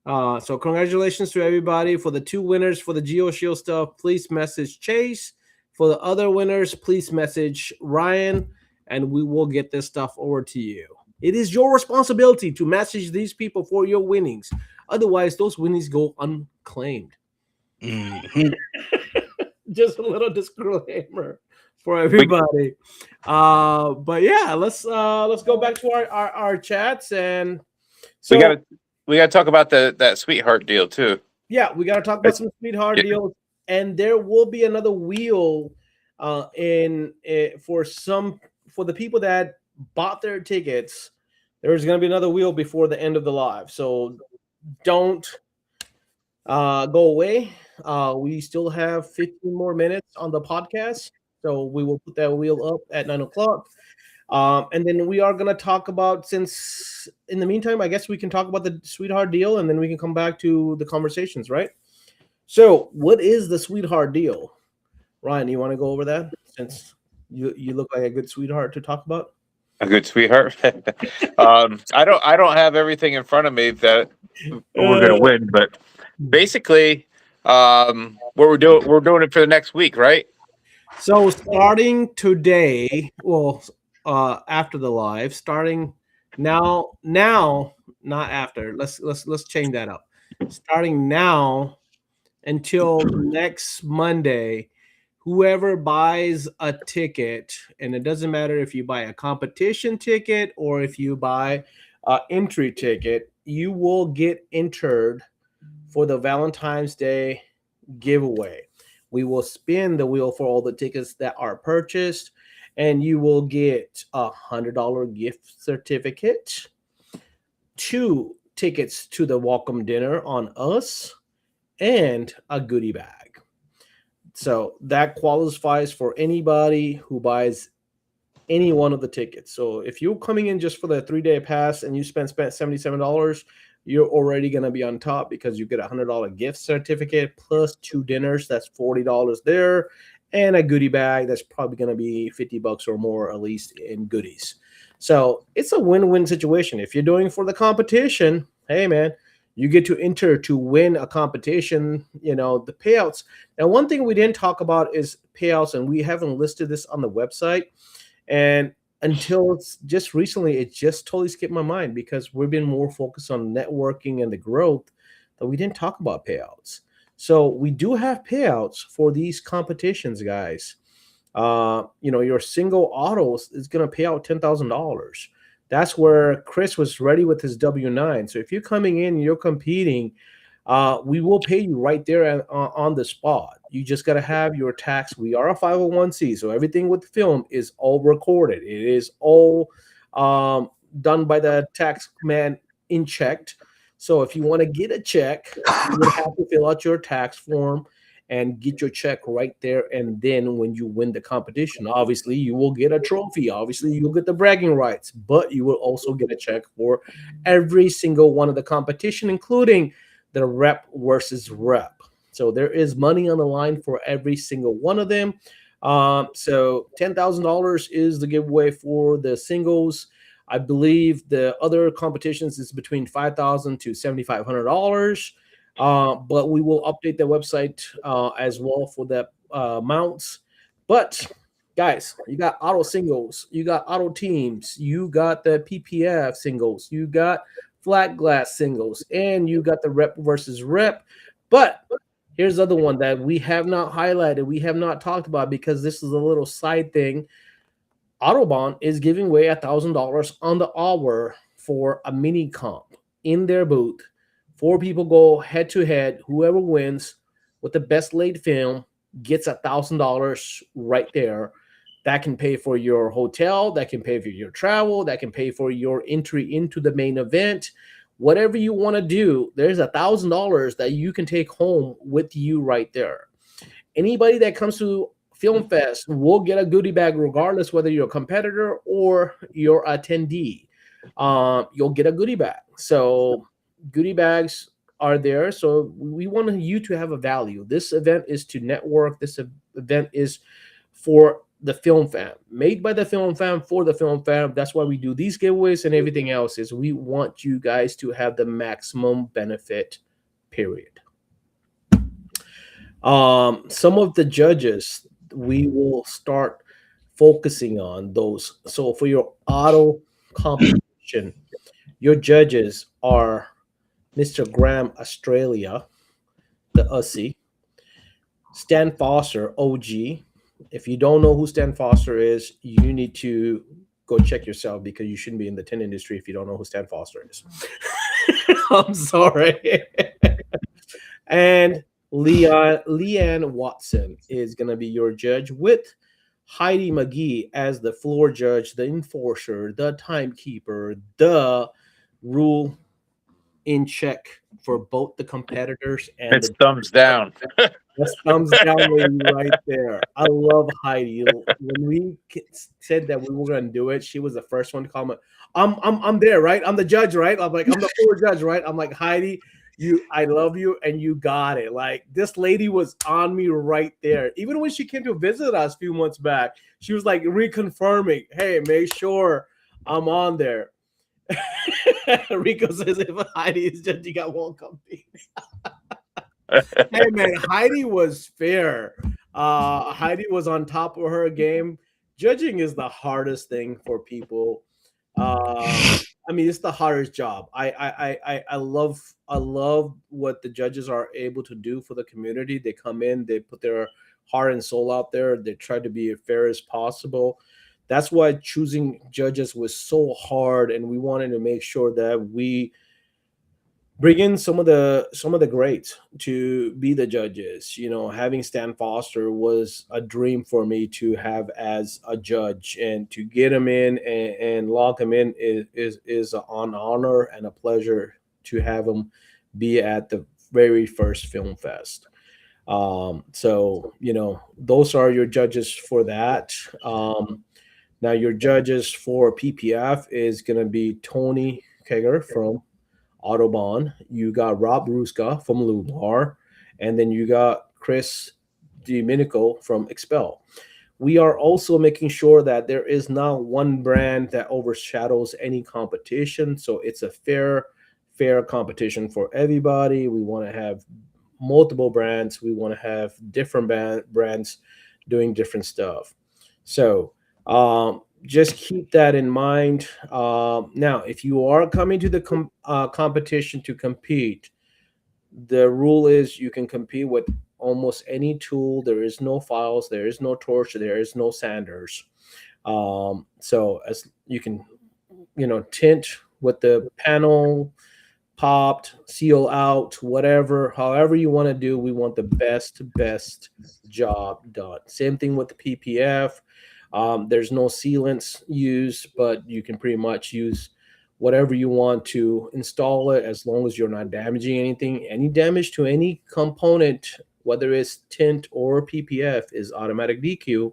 So congratulations to everybody. For the two winners for the GeoShield stuff, please message Chase. For the other winners, please message Ryan, and we will get this stuff over to you. It is your responsibility to message these people for your winnings. Otherwise, those winnings go unclaimed. Mhm. Just a little disclaimer for everybody. But yeah, let's go back to our chats. And We so gotta talk about that sweetheart deal too. yeah, we got to talk about some sweetheart deals, and there will be another wheel for the people that bought their tickets. There's going to be another wheel before the end of the live, so don't go away. We still have 15 more minutes on the podcast, so we will put that wheel up at 9 o'clock. And then we are going to talk about, since in the meantime, I guess we can talk about the sweetheart deal and then we can come back to the conversations, right? So what is the sweetheart deal? Ryan, you want to go over that since you look like a good sweetheart to talk about? A good sweetheart. I don't have everything in front of me that we're gonna win, but basically, what we're doing it for the next week, right? So starting today, well, after the live, starting now, not after. Let's change that up. Starting now until next Monday, whoever buys a ticket, and it doesn't matter if you buy a competition ticket or if you buy an entry ticket, you will get entered for the Valentine's Day giveaway. We will spin the wheel for all the tickets that are purchased, and you will get $100 gift certificate, 2 tickets to the welcome dinner on us, and a goodie bag. So that qualifies for anybody who buys any one of the tickets. So if you're coming in just for the 3-day pass and you spent $77, you're already going to be on top because you get a $100 gift certificate plus 2 dinners. That's $40 there, and a goodie bag that's probably going to be $50 or more at least in goodies. So it's a win-win situation. If you're doing for the competition, hey man, you get to enter to win a competition, the payouts. Now, one thing we didn't talk about is payouts, and we haven't listed this on the website. And until just recently, it just totally skipped my mind because we've been more focused on networking and the growth that we didn't talk about payouts. So we do have payouts for these competitions, guys. Your single autos is going to pay out $10,000. That's where Chris was ready with his W-9. So if you're coming in, you're competing, we will pay you right there on the spot. You just got to have your tax. We are a 501c, so everything with the film is all recorded. It is all done by the tax man in checked. So if you want to get a check, you will have to fill out your tax form and get your check right there. And then when you win the competition, obviously you will get a trophy. Obviously you'll get the bragging rights, but you will also get a check for every single one of the competition, including the rep versus rep. So there is money on the line for every single one of them. So $10,000 is the giveaway for the singles. I believe the other competitions is between $5,000 to $7,500. But we will update the website as well for the amounts. But guys, you got auto singles, you got auto teams, you got the PPF singles, you got flat glass singles, and you got the rep versus rep. But here's the other one that we have not highlighted, we have not talked about because this is a little side thing. Autobahn is giving away $1,000 on the hour for a mini comp in their booth. 4 people go head to head. Whoever wins with the best laid film gets $1,000 right there. That can pay for your hotel, that can pay for your travel, that can pay for your entry into the main event. Whatever you want to do, there's $1,000 that you can take home with you right there. Anybody that comes to Film Fest will get a goodie bag regardless whether you're a competitor or you're an attendee. You'll get a goodie bag. So goodie bags are there. So we want you to have a value. This event is to network. This event is for the film fam, made by the film fam for the film fam. That's why we do these giveaways and everything else. Is we want you guys to have the maximum benefit. Period. Some of the judges we will start focusing on those. So for your auto competition, your judges are Mr. Graham Australia, the Aussie, Stan Foster, OG. If you don't know who Stan Foster is, you need to go check yourself because you shouldn't be in the tin industry if you don't know who Stan Foster is. I'm sorry. And Leanne Watson is going to be your judge with Heidi McGee as the floor judge, the enforcer, the timekeeper, the rule in check for both the competitors and It's the thumbs down. that's thumbs down lady right there. I love Heidi. When we said that we were going to do it, she was the first one to comment. I'm there, right? I'm the judge, right? I'm like, I'm the floor judge, right? I'm like, Heidi, I love you, and you got it. Like this lady was on me right there. Even when she came to visit us a few months back, she was like reconfirming, hey, make sure I'm on there. Rico says if Heidi is judge, you got one company. Hey man, Heidi was fair. Heidi was on top of her game. Judging is the hardest thing for people. I mean, it's the hardest job. I love what the judges are able to do for the community. They come in, they put their heart and soul out there. They try to be as fair as possible. That's why choosing judges was so hard, and we wanted to make sure that we bring in some of the greats to be the judges. Having Stan Foster was a dream for me to have as a judge, and to get him in and lock him in is an honor and a pleasure to have him be at the very first film fest. So those are your judges for that. Now your judges for PPF is going to be Tony Kager from Autobahn. You got Rob Ruska from Loupe, and then you got Chris Domenico from Expel. We are also making sure that there is not one brand that overshadows any competition. So it's a fair competition for everybody. We want to have multiple brands. We want to have different brands doing different stuff. So just keep that in mind. Now, if you are coming to the competition to compete, the rule is you can compete with almost any tool. There is no files, there is no torch, there is no sanders. So as you can, tint with the panel, popped, seal out, whatever, however you want to do. We want the best job done. Same thing with the PPF. There's no sealants used, but you can pretty much use whatever you want to install it as long as you're not damaging anything. Any damage to any component, whether it's tint or PPF, is automatic DQ.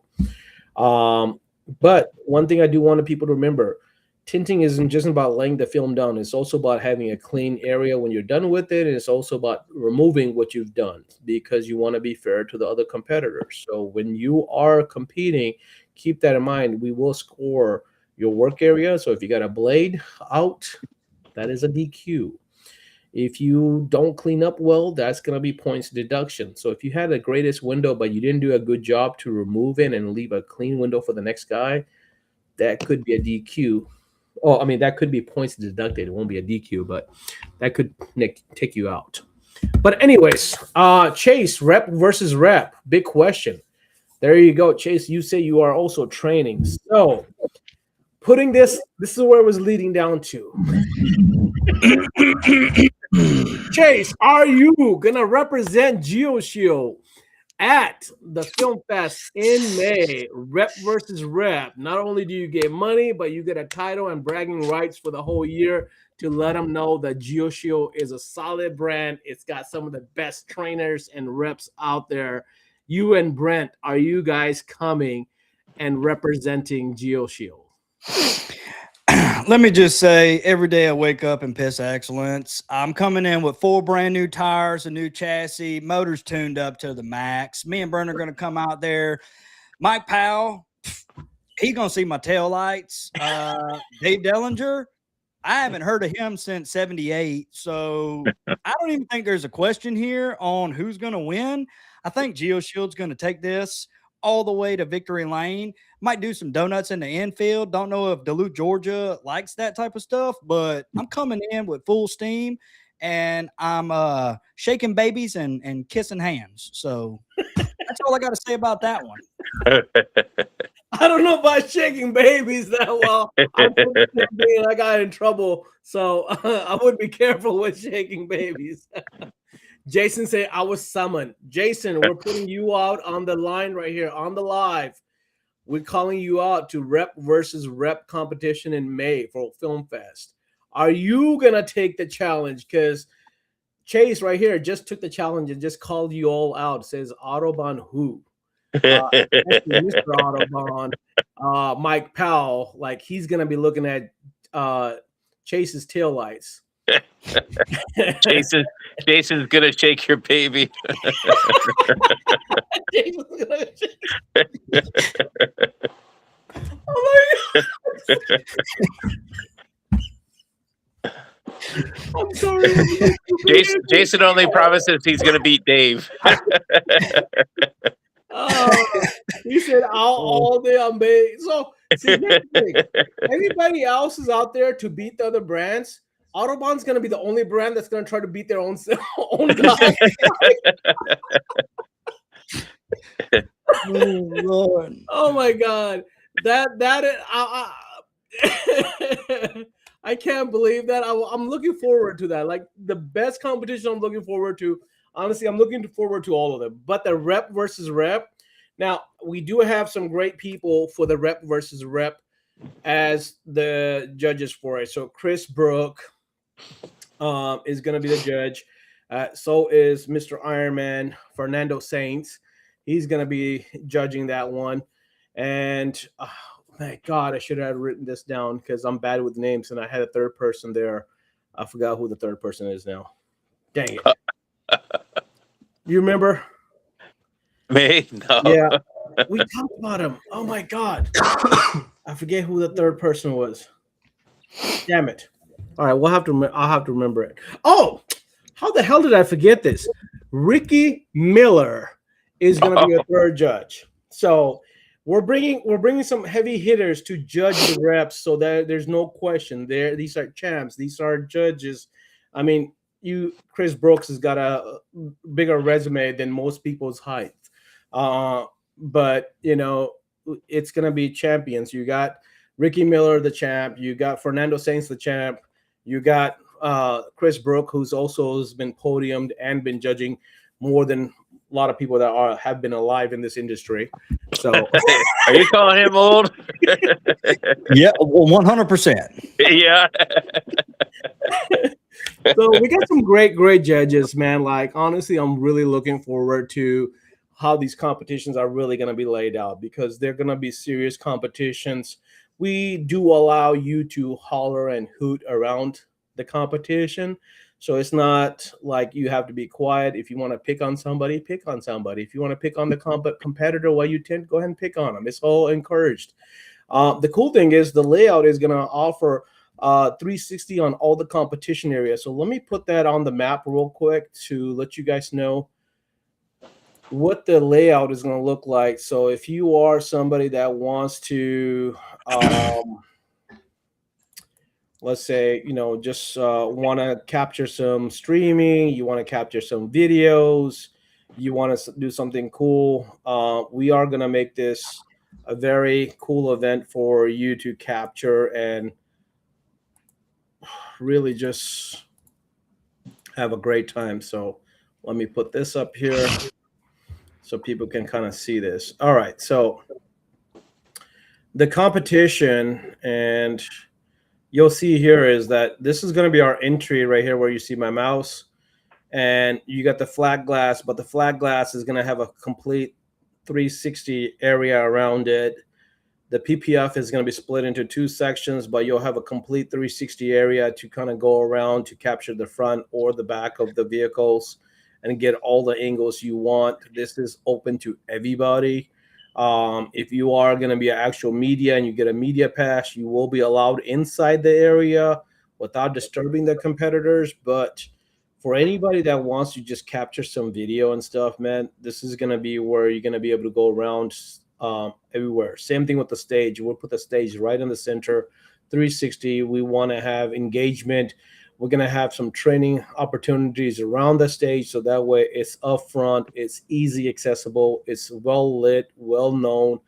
But one thing I do want people to remember, tinting isn't just about laying the film down. It's also about having a clean area when you're done with it. And it's also about removing what you've done, because you want to be fair to the other competitors. So when you are competing, keep that in mind. We will score your work area. So if you got a blade out, that is a DQ. If you don't clean up well, that's going to be points deduction. So if you had the greatest window, but you didn't do a good job to remove it and leave a clean window for the next guy, that could be a DQ. Oh, I mean, that could be points deducted. It won't be a DQ, but that could take you out. But anyways, Chase, rep versus rep, big question. There you go, Chase. You say you are also training. So putting this is where it was leading down to. Chase, are you going to represent GeoShield at the Film Fest in May, rep versus rep? Not only do you get money, but you get a title and bragging rights for the whole year to let them know that GeoShield is a solid brand. It's got some of the best trainers and reps out there. You and Brent, are you guys coming and representing GeoShield? let me just say, every day I wake up and piss excellence. I'm coming in with 4 brand new tires, a new chassis, motors tuned up to the max. Me and Brent are going to come out there. Mike Powell, he going to see my taillights. Dave Dellinger, I haven't heard of him since 78. So I don't even think there's a question here on who's going to win. I think GeoShield's going to take this all the way to victory lane. Might do some donuts in the infield. Don't know if Duluth, Georgia likes that type of stuff, but I'm coming in with full steam and I'm shaking babies and kissing hands. So that's all I got to say about that one. I don't know about shaking babies that well. I got in trouble, so I would be careful with shaking babies. Jason said I was summoned. Jason, we're putting you out on the line right here on the live. We're calling you out to rep versus rep competition in May for Film Fest. Are you gonna take the challenge? Because Chase right here just took the challenge and just called you all out. Says Autobahn who? Mr. Autobahn, Mike Powell, like he's gonna be looking at Chase's taillights. Jason's gonna shake your baby. Oh my God. I'm sorry. Jason only promises he's gonna beat Dave. He said all day on bait. So see, everybody else is out there to beat the other brands. Autobahn's gonna be the only brand that's gonna try to beat their own guy. Oh, Lord. Oh my God, I can't believe that. I'm looking forward to that. Like the best competition I'm looking forward to. Honestly, I'm looking forward to all of them. But the rep versus rep. Now we do have some great people for the rep versus rep as the judges for it. So Chris Brook is going to be the judge. So is Mr. Ironman Fernando Saints. He's going to be judging that one. And my God, I should have written this down because I'm bad with names and I had a third person there. I forgot who the third person is now. Dang it. You remember? Me? No. Yeah. We talked about him. Oh my God. I forget who the third person was. Damn it. All right, I'll have to remember it. Oh, how the hell did I forget this? Ricky Miller is going to be a third judge. So we're bringing some heavy hitters to judge the reps, so that there's no question. These are champs. These are judges. I mean, Chris Brooks has got a bigger resume than most people's height. But you know, it's going to be champions. You got Ricky Miller, the champ. You got Fernando Saints, the champ. You got Chris Brook, who's also has been podiumed and been judging more than a lot of people that have been alive in this industry. So, are you calling him old? Yeah, 100%. Yeah. So we got some great judges, man. Like honestly, I'm really looking forward to how these competitions are really going to be laid out because they're going to be serious competitions. We do allow you to holler and hoot around the competition. So it's not like you have to be quiet. If you want to pick on somebody, pick on somebody. If you want to pick on the competitor while you tend, go ahead and pick on them. It's all encouraged. The cool thing is the layout is going to offer 360 on all the competition areas. So let me put that on the map real quick to let you guys know what the layout is going to look like. So if you are somebody that wants to let's say, you know, just want to capture some streaming, you want to capture some videos, you want to do something cool, we are going to make this a very cool event for you to capture and really just have a great time. So let me put this up here so people can kind of see this. All right, so the competition, and you'll see here is that this is going to be our entry right here where you see my mouse, and you got the flat glass, but the flat glass is going to have a complete 360 area around it. The PPF is going to be split into 2 sections, but you'll have a complete 360 area to kind of go around to capture the front or the back of the vehicles and get all the angles you want. This is open to everybody. If you are going to be an actual media and you get a media pass, you will be allowed inside the area without disturbing the competitors. But for anybody that wants to just capture some video and stuff, man, this is going to be where you're going to be able to go around everywhere. Same thing with the stage. We'll put the stage right in the center, 360. We want to have engagement. We're going to have some training opportunities around the stage, so that way it's up front, it's easy accessible, it's well lit, well known.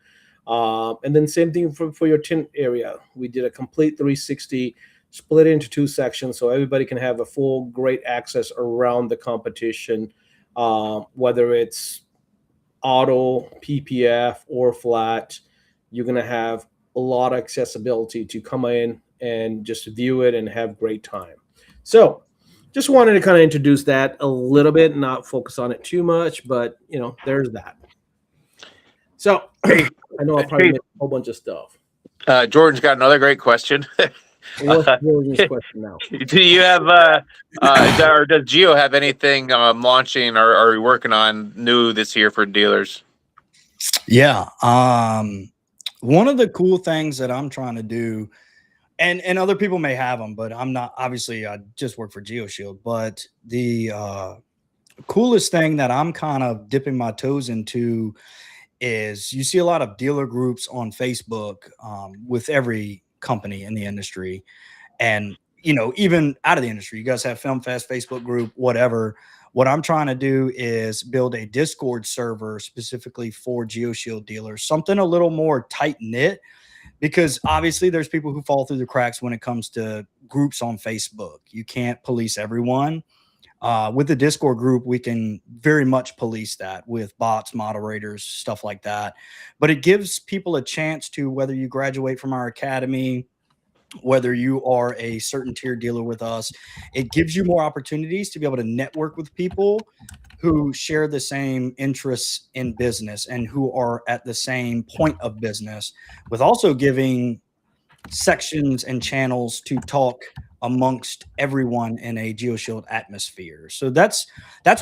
And then same thing for your tent area. We did a complete 360, split into 2 sections, so everybody can have a full great access around the competition, whether it's auto, PPF, or flat. You're going to have a lot of accessibility to come in and just view it and have great time. So just wanted to kind of introduce that a little bit, not focus on it too much, but there's that. So I know I probably missed a whole bunch of stuff. Jordan's got another great question. What's Jordan's question now? Do you have, or does Geo have anything launching or are we working on new this year for dealers? Yeah. One of the cool things that I'm trying to do, and other people may have them, but I'm not, obviously I just work for GeoShield, but the coolest thing that I'm kind of dipping my toes into is you see a lot of dealer groups on Facebook with every company in the industry. And, even out of the industry, you guys have Film Fest, Facebook group, whatever. What I'm trying to do is build a Discord server specifically for GeoShield dealers, something a little more tight knit, because obviously there's people who fall through the cracks when it comes to groups on Facebook. You can't police everyone. With the Discord group, we can very much police that with bots, moderators, stuff like that. But it gives people a chance to, whether you graduate from our academy, whether you are a certain tier dealer with us, it gives you more opportunities to be able to network with people who share the same interests in business and who are at the same point of business, with also giving sections and channels to talk amongst everyone in a GeoShield atmosphere. So that's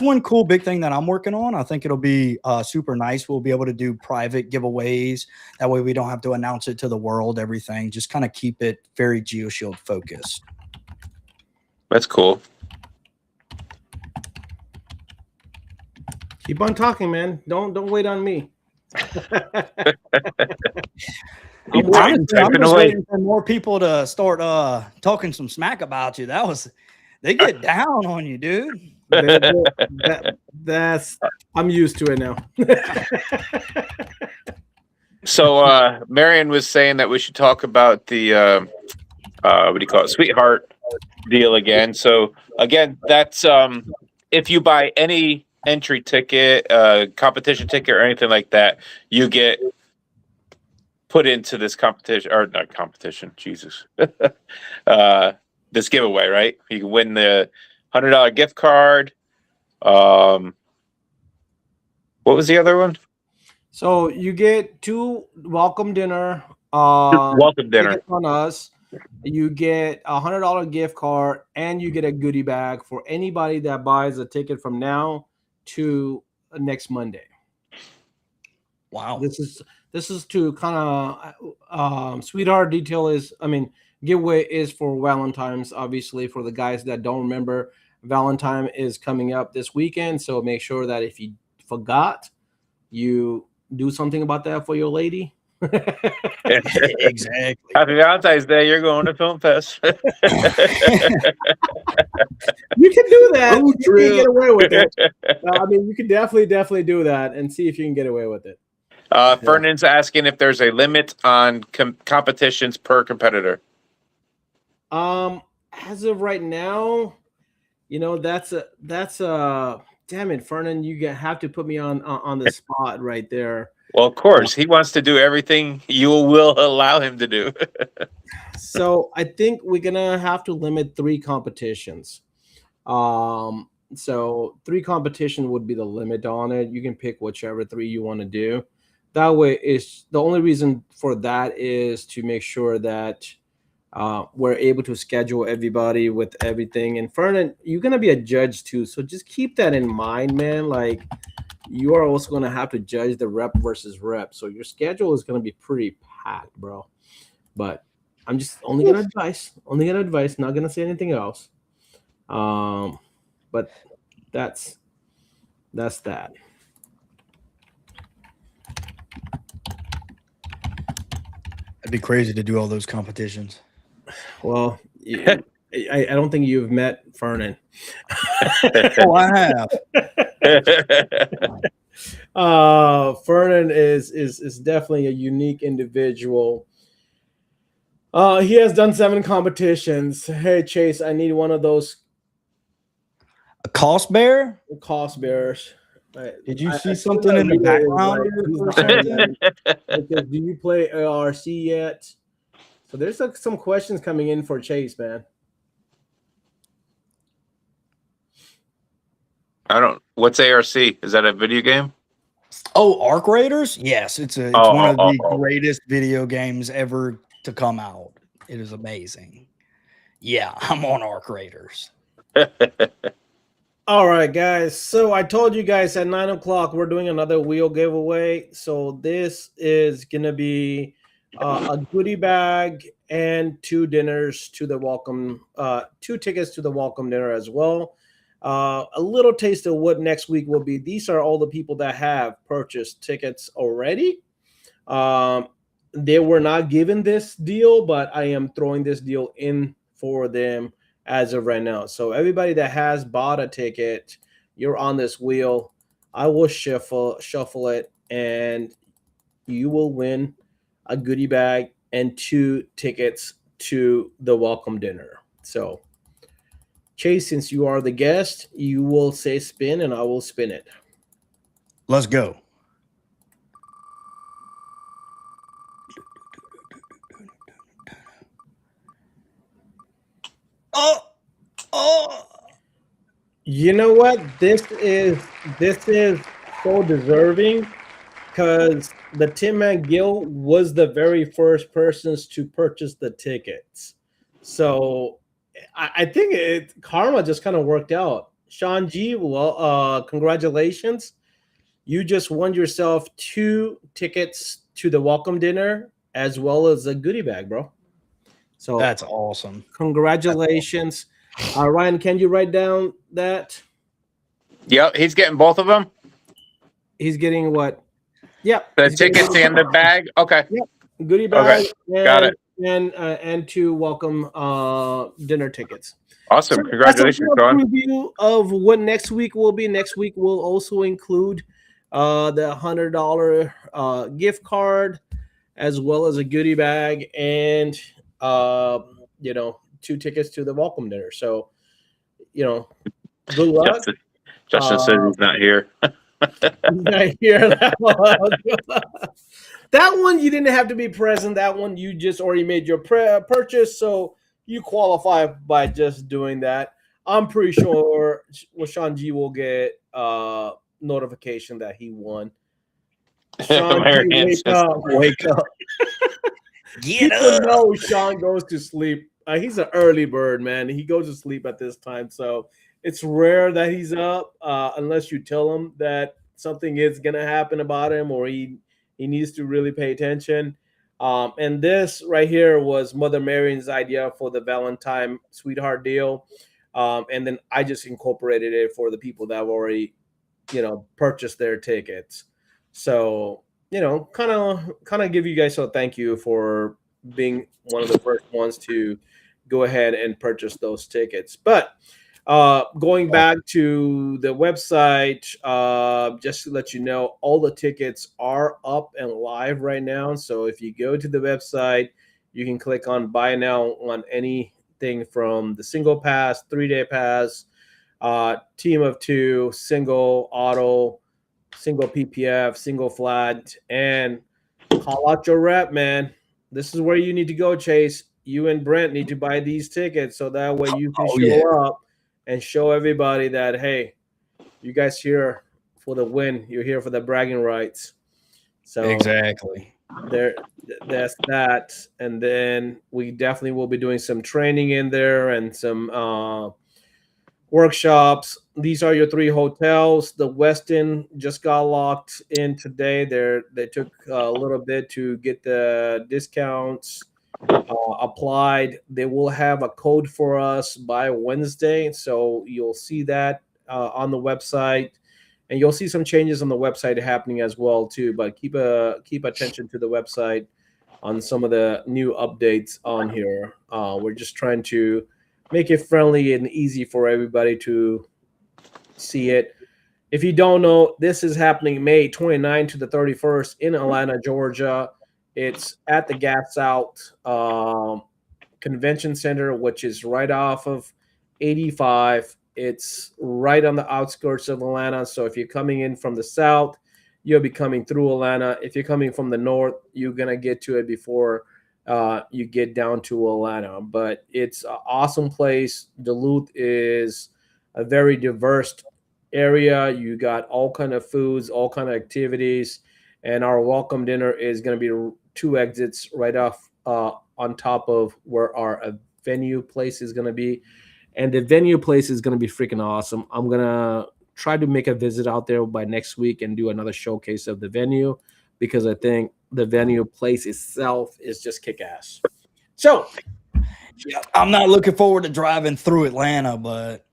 one cool big thing that I'm working on. I think it'll be super nice. We'll be able to do private giveaways. That way we don't have to announce it to the world, everything. Just kind of keep it very GeoShield focused. That's cool. Keep on talking, man. Don't wait on me. I'm just waiting for more people to start talking some smack about you. They get down on you, dude. That's I'm used to it now. So Marion was saying that we should talk about the what do you call it, Sweetheart deal again. So again, that's if you buy any entry ticket, competition ticket, or anything like that, you get put into this competition, or not competition, Jesus. This giveaway, right? You can win the $100 gift card. What was the other one? So you get 2 welcome dinner. Welcome dinner on us. You get a $100 gift card, and you get a goodie bag for anybody that buys a ticket from now to next Monday. Wow. This is to kind of Sweetheart detail is, giveaway is for Valentine's, obviously. For the guys that don't remember, Valentine is coming up this weekend, so make sure that if you forgot, you do something about that for your lady. Exactly. Happy Valentine's Day. You're going to Film Fest. You can do that. You can get away with it. You can definitely do that and see if you can get away with it. Fernand's asking if there's a limit on competitions per competitor. As of right now, that's a damn it, Fernand. You have to put me on the spot right there. Well, of course, he wants to do everything you will allow him to do. So I think we're gonna have to limit 3 competitions. So 3 competition would be the limit on it. You can pick whichever 3 you want to do. That way is the only reason for that is to make sure that we're able to schedule everybody with everything. And Fernan, you're gonna be a judge too, so just keep that in mind, man. Like you are also gonna have to judge the rep versus rep, so your schedule is gonna be pretty packed, bro. But I'm just only gonna advise, not gonna say anything else. Um, but that's that's that. It'd be crazy to do all those competitions. Well, I don't think you've met Fernan. Oh, I have. Fernan is definitely a unique individual. He has done 7 competitions. Hey Chase, I need one of those A cost bear? cost bearers. Did you see I something that in the video is background he's or lying, something? man. Because do you play ARC yet? So there's some questions coming in for Chase, man. I don't. What's ARC? Is that a video game? Oh, Arc Raiders? Yes, it's Oh, one of the oh. greatest video games ever to come out. It is amazing. Yeah, I'm on Arc Raiders. All right, guys. So I told you guys at 9 o'clock we're doing another wheel giveaway. So this is gonna be a goodie bag and 2 dinners to the welcome, 2 tickets to the welcome dinner as well. A little taste of what next week will be. These are all the people that have purchased tickets already. They were not given this deal, but I am throwing this deal in for them as of right now. So everybody that has bought a ticket, you're on this wheel. I will shuffle it, and you will win a goodie bag and 2 tickets to the welcome dinner. So, Chase, since you are the guest, you will say spin, and I will spin it. Let's go. Oh. You know what? This is so deserving because the Tin Man Guild was the very first persons to purchase the tickets. So I think karma just kind of worked out. Sean G, well, congratulations. You just won yourself 2 tickets to the welcome dinner as well as a goodie bag, bro. So That's awesome. congratulations. Ryan, can you write down that? Yep, he's getting both of them. He's getting what? Yep. The tickets and the bag. Okay. Yep. Goodie bag. Okay. Got it. And 2 welcome dinner tickets. Awesome. So Congratulations, that's a Sean. preview of what next week will be. Next week will also include the $100 gift card as well as a goodie bag and 2 tickets to the welcome dinner. So, good luck. Justin says he's not here. Not here. That one you didn't have to be present. That one you just already made your purchase, so you qualify by just doing that. I'm pretty sure Sean G will get notification that he won. Sean G, wake up! Wake up! Get People up! know Sean goes to sleep. He's an early bird, man. He goes to sleep at this time, so it's rare that he's up unless you tell him that something is gonna happen about him or he needs to really pay attention. And this right here was Mother Marion's idea for the Valentine sweetheart deal, and then I just incorporated it for the people that have already, purchased their tickets. So kind of give you guys a thank you for being one of the first ones to go ahead and purchase those tickets. But going back to the website, just to let you know, all the tickets are up and live right now. So if you go to the website, you can click on buy now on anything from the single pass, 3-day pass, team of 2, single auto, single PPF, single flat, and call out your rep, man. This is where you need to go, Chase. You and Brent need to buy these tickets so that way you can show up and show everybody that, hey, you guys here for the win. You're here for the bragging rights. So Exactly. that's that. And then we definitely will be doing some training in there and some workshops. These are your three hotels. The Westin just got locked in today. They took a little bit to get the discounts applied. They will have a code for us by Wednesday, so you'll see that on the website, and you'll see some changes on the website happening as well too. But keep attention to the website on some of the new updates on here. We're just trying to make it friendly and easy for everybody to see it. If you don't know, this is happening May 29 to the 31st in Atlanta, Georgia. It's at the Gas Out Convention Center, which is right off of 85. It's right on the outskirts of Atlanta. So if you're coming in from the south, you'll be coming through Atlanta. If you're coming from the north, you're going to get to it before you get down to Atlanta. But it's an awesome place. Duluth is a very diverse area. You got all kind of foods, all kind of activities, and our welcome dinner is going to be 2 exits right off on top of where our venue place is going to be. And the venue place is going to be freaking awesome. I'm going to try to make a visit out there by next week and do another showcase of the venue, because I think the venue place itself is just kick-ass. So Yeah, I'm not looking forward to driving through Atlanta, but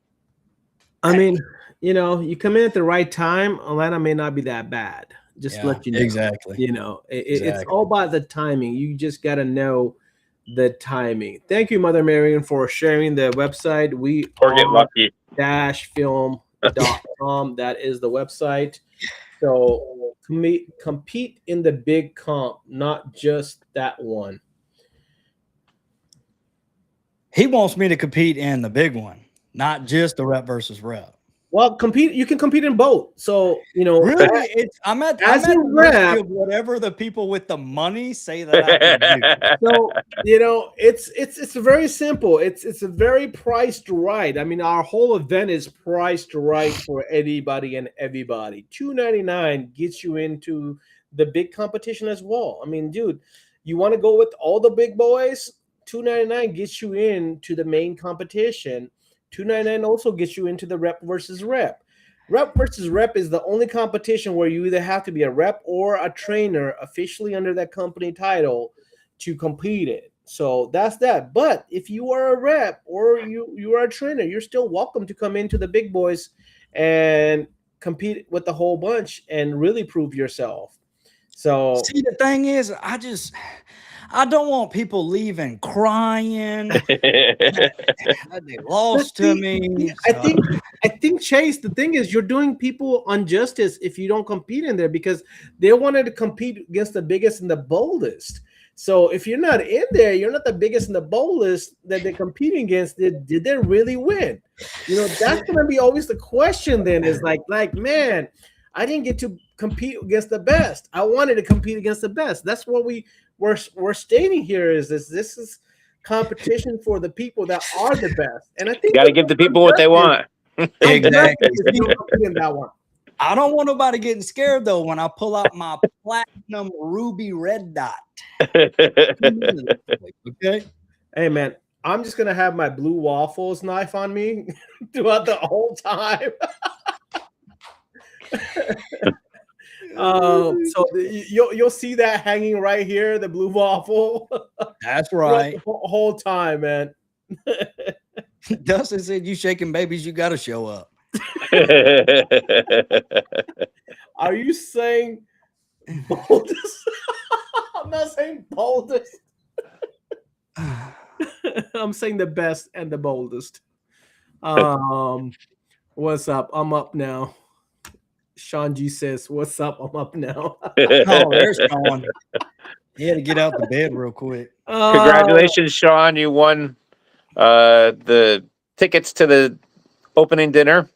I mean, you come in at the right time, Atlanta may not be that bad. Just to let you know. Exactly. It's all about the timing. You just got to know the timing. Thank you, Mother Marion, for sharing the website. We Or get lucky. -film.com. That is the website. So compete in the big comp, not just that one. He wants me to compete in the big one, not just the rep versus rep. Well, you can compete in both. So, really, I'm at the mercy of whatever the people with the money say that I can do. So, it's very simple. It's a very priced right. I mean, our whole event is priced right for anybody and everybody. $299 gets you into the big competition as well. I mean, dude, you want to go with all the big boys? $299 gets you into the main competition. $299 also gets you into the rep versus rep. Rep versus rep is the only competition where you either have to be a rep or a trainer officially under that company title to compete it. So that's that. But if you are a rep or you are a trainer, you're still welcome to come into the big boys and compete with the whole bunch and really prove yourself. So see, the thing is, I don't want people leaving crying. They lost to me. I think Chase, the thing is, you're doing people injustice if you don't compete in there, because they wanted to compete against the biggest and the boldest. So if you're not in there, you're not the biggest and the boldest that they're competing against. Did they really win? That's gonna be always the question. Then is like, man, I didn't get to compete against the best. I wanted to compete against the best. That's what we're stating here. This is competition for the people that are the best, and I think got to give the people what they want. Exactly. In that one. I don't want nobody getting scared though when I pull out my platinum ruby red dot. Okay. Hey man, I'm just gonna have my blue waffles knife on me throughout the whole time. So you'll see that hanging right here, the blue waffle. That's right. The whole time, man. Dustin said, "You shaking babies, you got to show up." Are you saying boldest? I'm not saying boldest. I'm saying the best and the boldest. What's up? I'm up now. Sean G says, "What's up? I'm up now." Oh, there's Sean. He had to get out the bed real quick. Congratulations, Sean! You won the tickets to the opening dinner.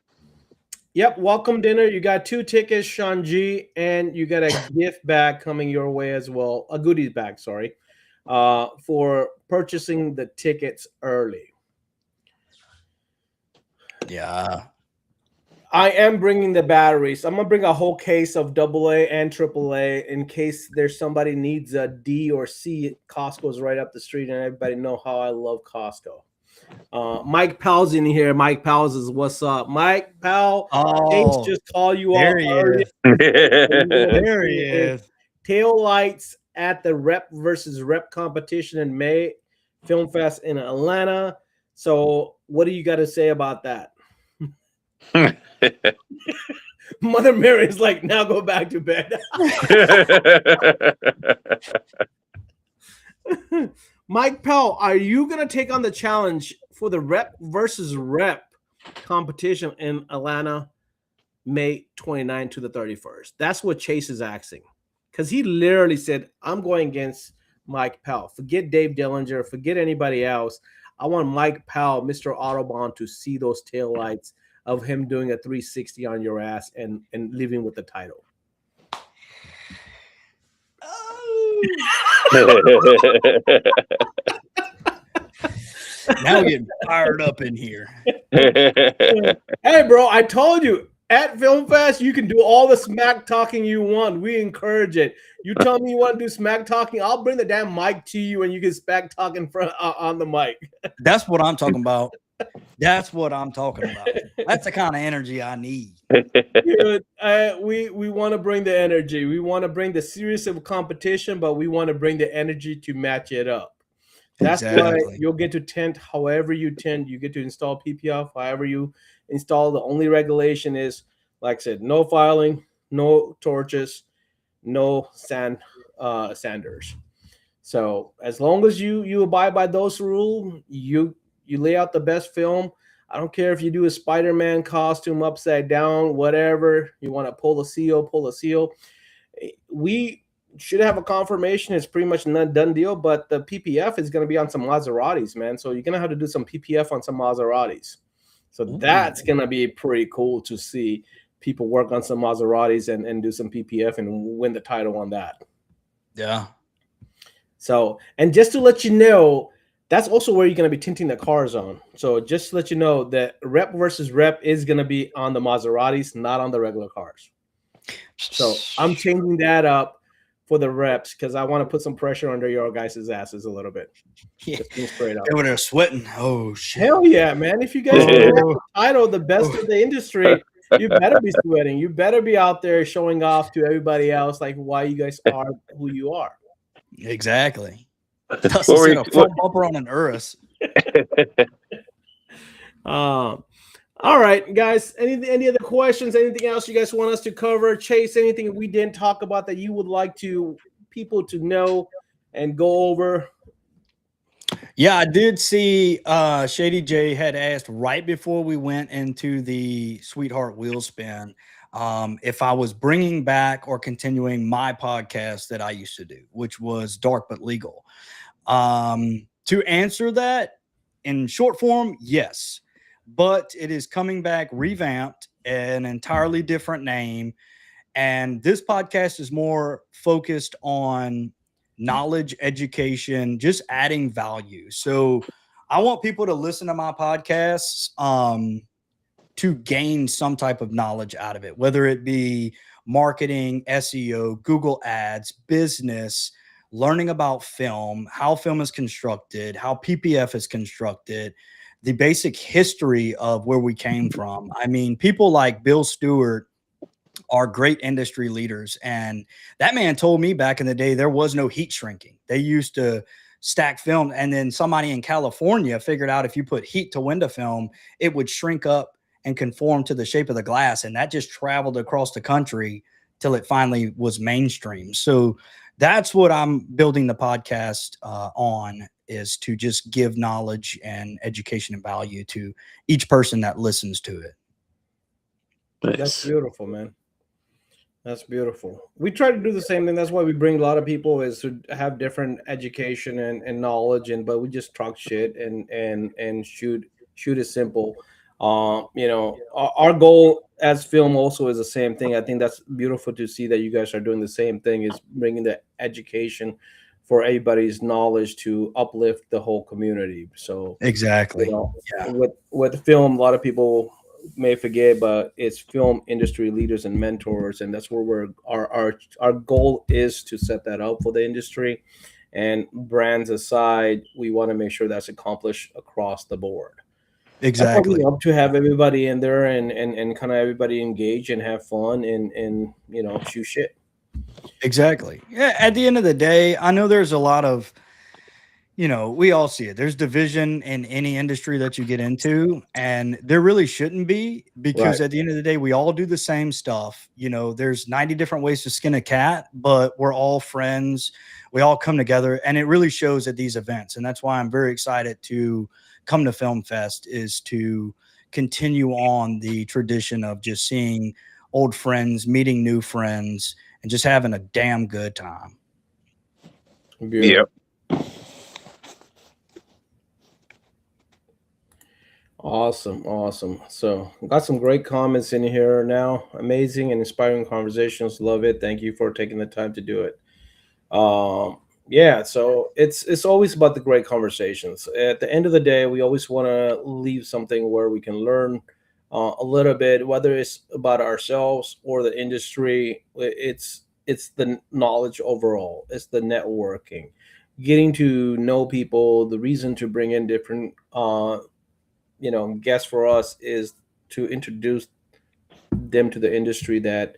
Yep, welcome dinner. You got 2 tickets, Sean G, and you got a gift bag coming your way as well. A goodies bag, sorry, for purchasing the tickets early. Yeah. I am bringing the batteries. I'm gonna bring a whole case of AA and AAA in case there's somebody needs a D or C. Costco's right up the street, and everybody know how I love Costco. Mike Powell's in here. Mike Powell's is what's up. Mike Powell, James Oh, just called you there all he earlier. is. There he is. Tail lights at the Rep versus Rep competition in May, Film Fest in Atlanta. So, what do you got to say about that? Mother Mary is like, now go back to bed. Mike Powell, are you going to take on the challenge for the Rep versus Rep competition in Atlanta, May 29 to the 31st? That's what Chase is asking. Because he literally said, I'm going against Mike Powell. Forget Dave Dillinger. Forget anybody else. I want Mike Powell, Mr. Autobahn, to see those taillights of him doing a 360 on your ass and leaving with the title. Now we're getting fired up in here. Hey, bro, I told you at Film Fest, you can do all the smack talking you want. We encourage it. You tell me you want to do smack talking, I'll bring the damn mic to you and you can smack talk in front on the mic. That's what I'm talking about. That's what I'm talking about. That's the kind of energy I need. Dude, we want to bring the energy. We want to bring the serious of competition, but we want to bring the energy to match it up. That's why you'll get to tent however you tent. You get to install PPF however you install. The only regulation is, like I said, no filing, no torches, no sanders. So as long as you abide by those rules, you lay out the best film. I don't care if you do a Spider-Man costume upside down, whatever. You want to pull the seal. We should have a confirmation. It's pretty much a done deal, but the PPF is going to be on some Maseratis, man. So you're going to have to do some PPF on some Maseratis. So that's going to be pretty cool to see people work on some Maseratis and do some PPF and win the title on that. Yeah. So, and just to let you know, that's also where you're going to be tinting the cars on. So just to let you know that Rep versus Rep is going to be on the Maseratis, not on the regular cars. So I'm changing that up for the reps because I want to put some pressure under your guys' asses a little bit. Yeah. Straight up. They were sweating. Oh, shit. Hell yeah, man. If you guys have the title, the best of the industry, you better be sweating. You better be out there showing off to everybody else like why you guys are who you are. Exactly. That's a front bumper on an Urus. All right, guys. Any other questions? Anything else you guys want us to cover? Chase, anything we didn't talk about that you would like people to know and go over? Yeah, I did see Shady J had asked right before we went into the Sweetheart Wheel Spin if I was bringing back or continuing my podcast that I used to do, which was Dark But Legal. To answer that in short form, yes, but it is coming back revamped, an entirely different name. And this podcast is more focused on knowledge, education, just adding value. So I want people to listen to my podcasts to gain some type of knowledge out of it, whether it be marketing, SEO, Google Ads, business, learning about film, how film is constructed, how PPF is constructed, the basic history of where we came from. I mean, people like Bill Stewart are great industry leaders. And that man told me back in the day, there was no heat shrinking. They used to stack film. And then somebody in California figured out if you put heat to window film, it would shrink up and conform to the shape of the glass. And that just traveled across the country till it finally was mainstream. So that's what I'm building the podcast on, is to just give knowledge and education and value to each person that listens to it. Nice. That's beautiful, man. That's beautiful. We try to do the same thing. That's why we bring a lot of people, is to have different education and knowledge, but we just talk shit and shoot it simple. Our goal as film also is the same thing. I think that's beautiful to see that you guys are doing the same thing, is bringing the education for everybody's knowledge to uplift the whole community. So exactly. With film, a lot of people may forget, but it's film industry leaders and mentors, and that's where our goal is to set that up for the industry. And brands aside, we want to make sure that's accomplished across the board. That's what we Exactly. love to have everybody in there and kind of everybody engage and have fun and shoot shit. Exactly. Yeah. At the end of the day, I know there's a lot of, we all see it. There's division in any industry that you get into, and there really shouldn't be, Right. because at the end of the day, we all do the same stuff. There's 90 different ways to skin a cat, but we're all friends. We all come together, and it really shows at these events. And that's why I'm very excited to come to Film Fest, is to continue on the tradition of just seeing old friends, meeting new friends, and just having a damn good time. Beautiful. Awesome. So got some great comments in here now. Amazing and inspiring conversations. Love it. Thank you for taking the time to do it. Yeah, so it's always about the great conversations. At the end of the day, we always want to leave something where we can learn a little bit, whether it's about ourselves or the industry. It's the knowledge overall. It's the networking, getting to know people. The reason to bring in different guests for us is to introduce them to the industry, that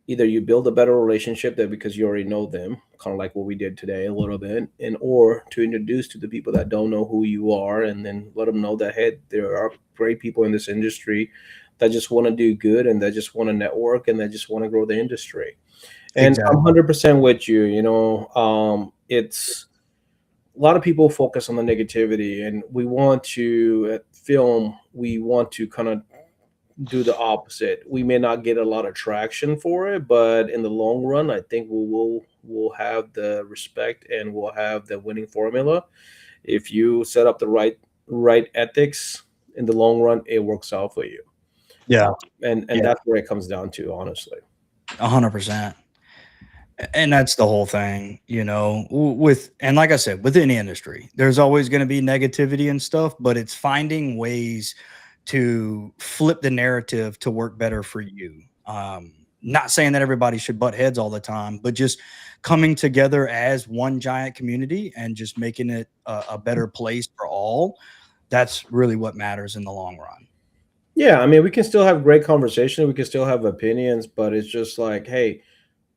either you build a better relationship that because you already know them, kind of like what we did today a little bit, and or to introduce to the people that don't know who you are, and then let them know that, hey, there are great people in this industry that just want to do good, and that just want to network, and that just want to grow the industry. And I'm Exactly. 100% with you. It's a lot of people focus on the negativity, and we want to at film, we want to kind of do the opposite. We may not get a lot of traction for it, but in the long run, I think we'll have the respect and we'll have the winning formula. If you set up the right ethics, in the long run, it works out for you. Yeah. And Yeah. that's where it comes down to, honestly. 100%. And that's the whole thing, with, and like I said, with any industry, there's always going to be negativity and stuff, but it's finding ways to flip the narrative to work better for you. Not saying that everybody should butt heads all the time, but just coming together as one giant community and just making it a better place for all. That's really what matters in the long run. Yeah, I mean, we can still have great conversation, we can still have opinions, but it's just like, hey,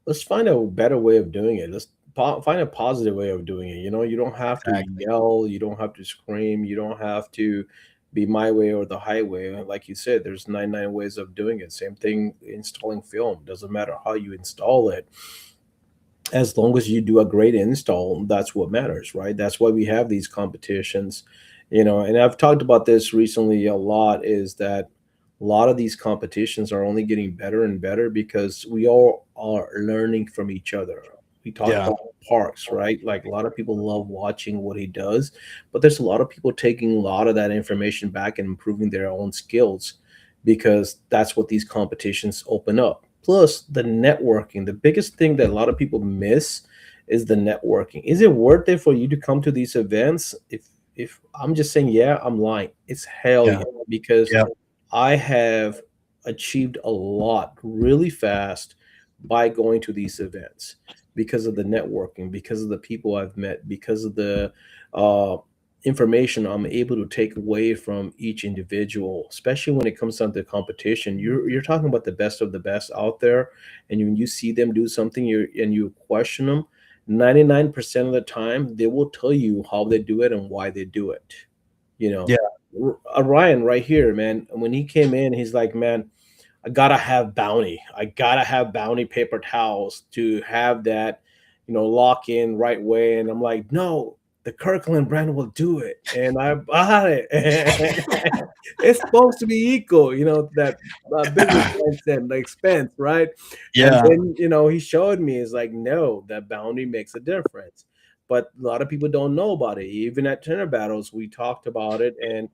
let's find a better way of doing it. Let's find a positive way of doing it. You don't have to Exactly. yell, you don't have to scream, you don't have to be my way or the highway. Like you said, there's 99 ways of doing it. Same thing installing film. Doesn't matter how you install it. As long as you do a great install, that's what matters, right? That's why we have these competitions. And I've talked about this recently a lot, is that a lot of these competitions are only getting better and better because we all are learning from each other. We talk Yeah. about Parks, right? Like a lot of people love watching what he does, but there's a lot of people taking a lot of that information back and improving their own skills, because that's what these competitions open up. Plus the networking. The biggest thing that a lot of people miss is the networking. Is it worth it for you to come to these events? If I'm just saying, yeah, I'm lying. It's hell Yeah. yeah, because Yeah. I have achieved a lot really fast by going to these events, because of the networking, because of the people I've met, because of the uh, information I'm able to take away from each individual, especially when it comes down to competition. You're talking about the best of the best out there, and when you see them do something, you question them. 99% of the time, they will tell you how they do it and why they do it. You know, Yeah. Ryan right here, man. When he came in, he's like, man, I gotta have Bounty. I gotta have Bounty paper towels to have that, lock in right way. And I'm like, no, the Kirkland brand will do it. And I bought it. It's supposed to be equal, that business mindset, the expense, right? And Yeah. then, he showed me, it's like, no, that Bounty makes a difference. But a lot of people don't know about it. Even at Tenor Battles, we talked about it, and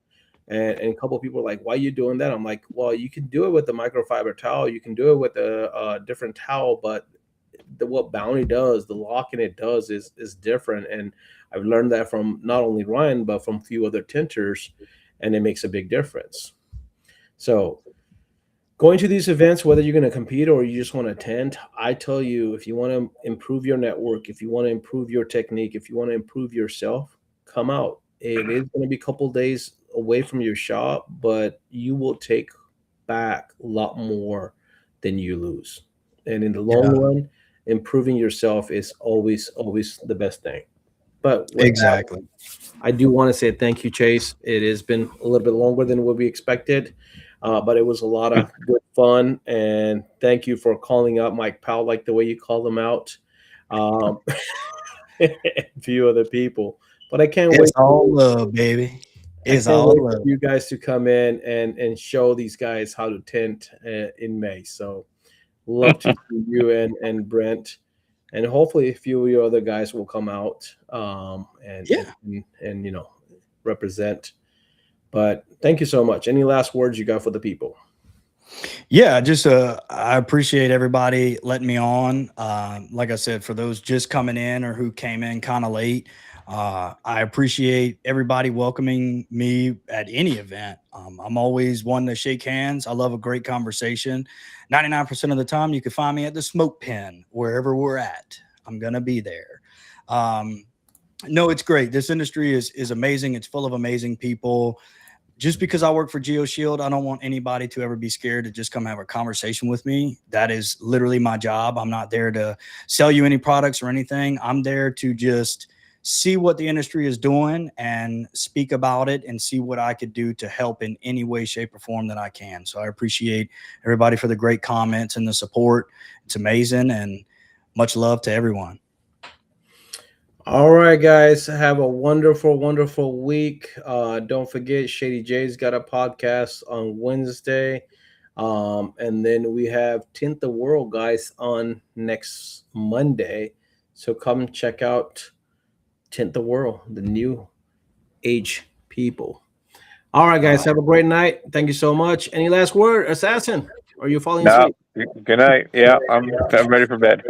a couple of people are like, why are you doing that? I'm like, well, you can do it with the microfiber towel, you can do it with a different towel, but what Bounty does, the locking it does, is different. And I've learned that from not only Ryan but from a few other tinters, and it makes a big difference. So going to these events, whether you're going to compete or you just want to attend, I tell you, if you want to improve your network, if you want to improve your technique, if you want to improve yourself, come out. It is going to be a couple days away from your shop, but you will take back a lot more than you lose. And in the long Yeah, run, improving yourself is always the best thing. But with that, exactly. I do want to say thank you, Chase. It has been a little bit longer than what we expected, but it was a lot of good fun. And thank you for calling out Mike Powell, like the way you called him out, um, and a few other people. But I can't It's wait. all love, baby. I It's can't all wait for love. you guys to come in and show these guys how to tint in May. So love to see you and Brent, and hopefully a few of your other guys will come out Yeah. and represent. But thank you so much. Any last words you got for the people? Yeah, just I appreciate everybody letting me on. Like I said, for those just coming in or who came in kind of late, I appreciate everybody welcoming me at any event. I'm always one to shake hands. I love a great conversation. 99% of the time, you can find me at the smoke pen, wherever we're at. I'm gonna be there. Um, no, it's great. This industry is amazing. It's full of amazing people. Just because I work for GeoShield, I don't want anybody to ever be scared to just come have a conversation with me. That is literally my job. I'm not there to sell you any products or anything. I'm there to just see what the industry is doing and speak about it and see what I could do to help in any way, shape, or form that I can. So I appreciate everybody for the great comments and the support. It's amazing, and much love to everyone. All right, guys. Have a wonderful week. Don't forget, Shady J's got a podcast on Wednesday. And then we have Tint the World, guys, on next Monday. So come check out Tint the World, the new age people. All right, guys. Have a great night. Thank you so much. Any last word, Assassin? Are you falling No. asleep? Good night. Yeah, I'm ready for bed.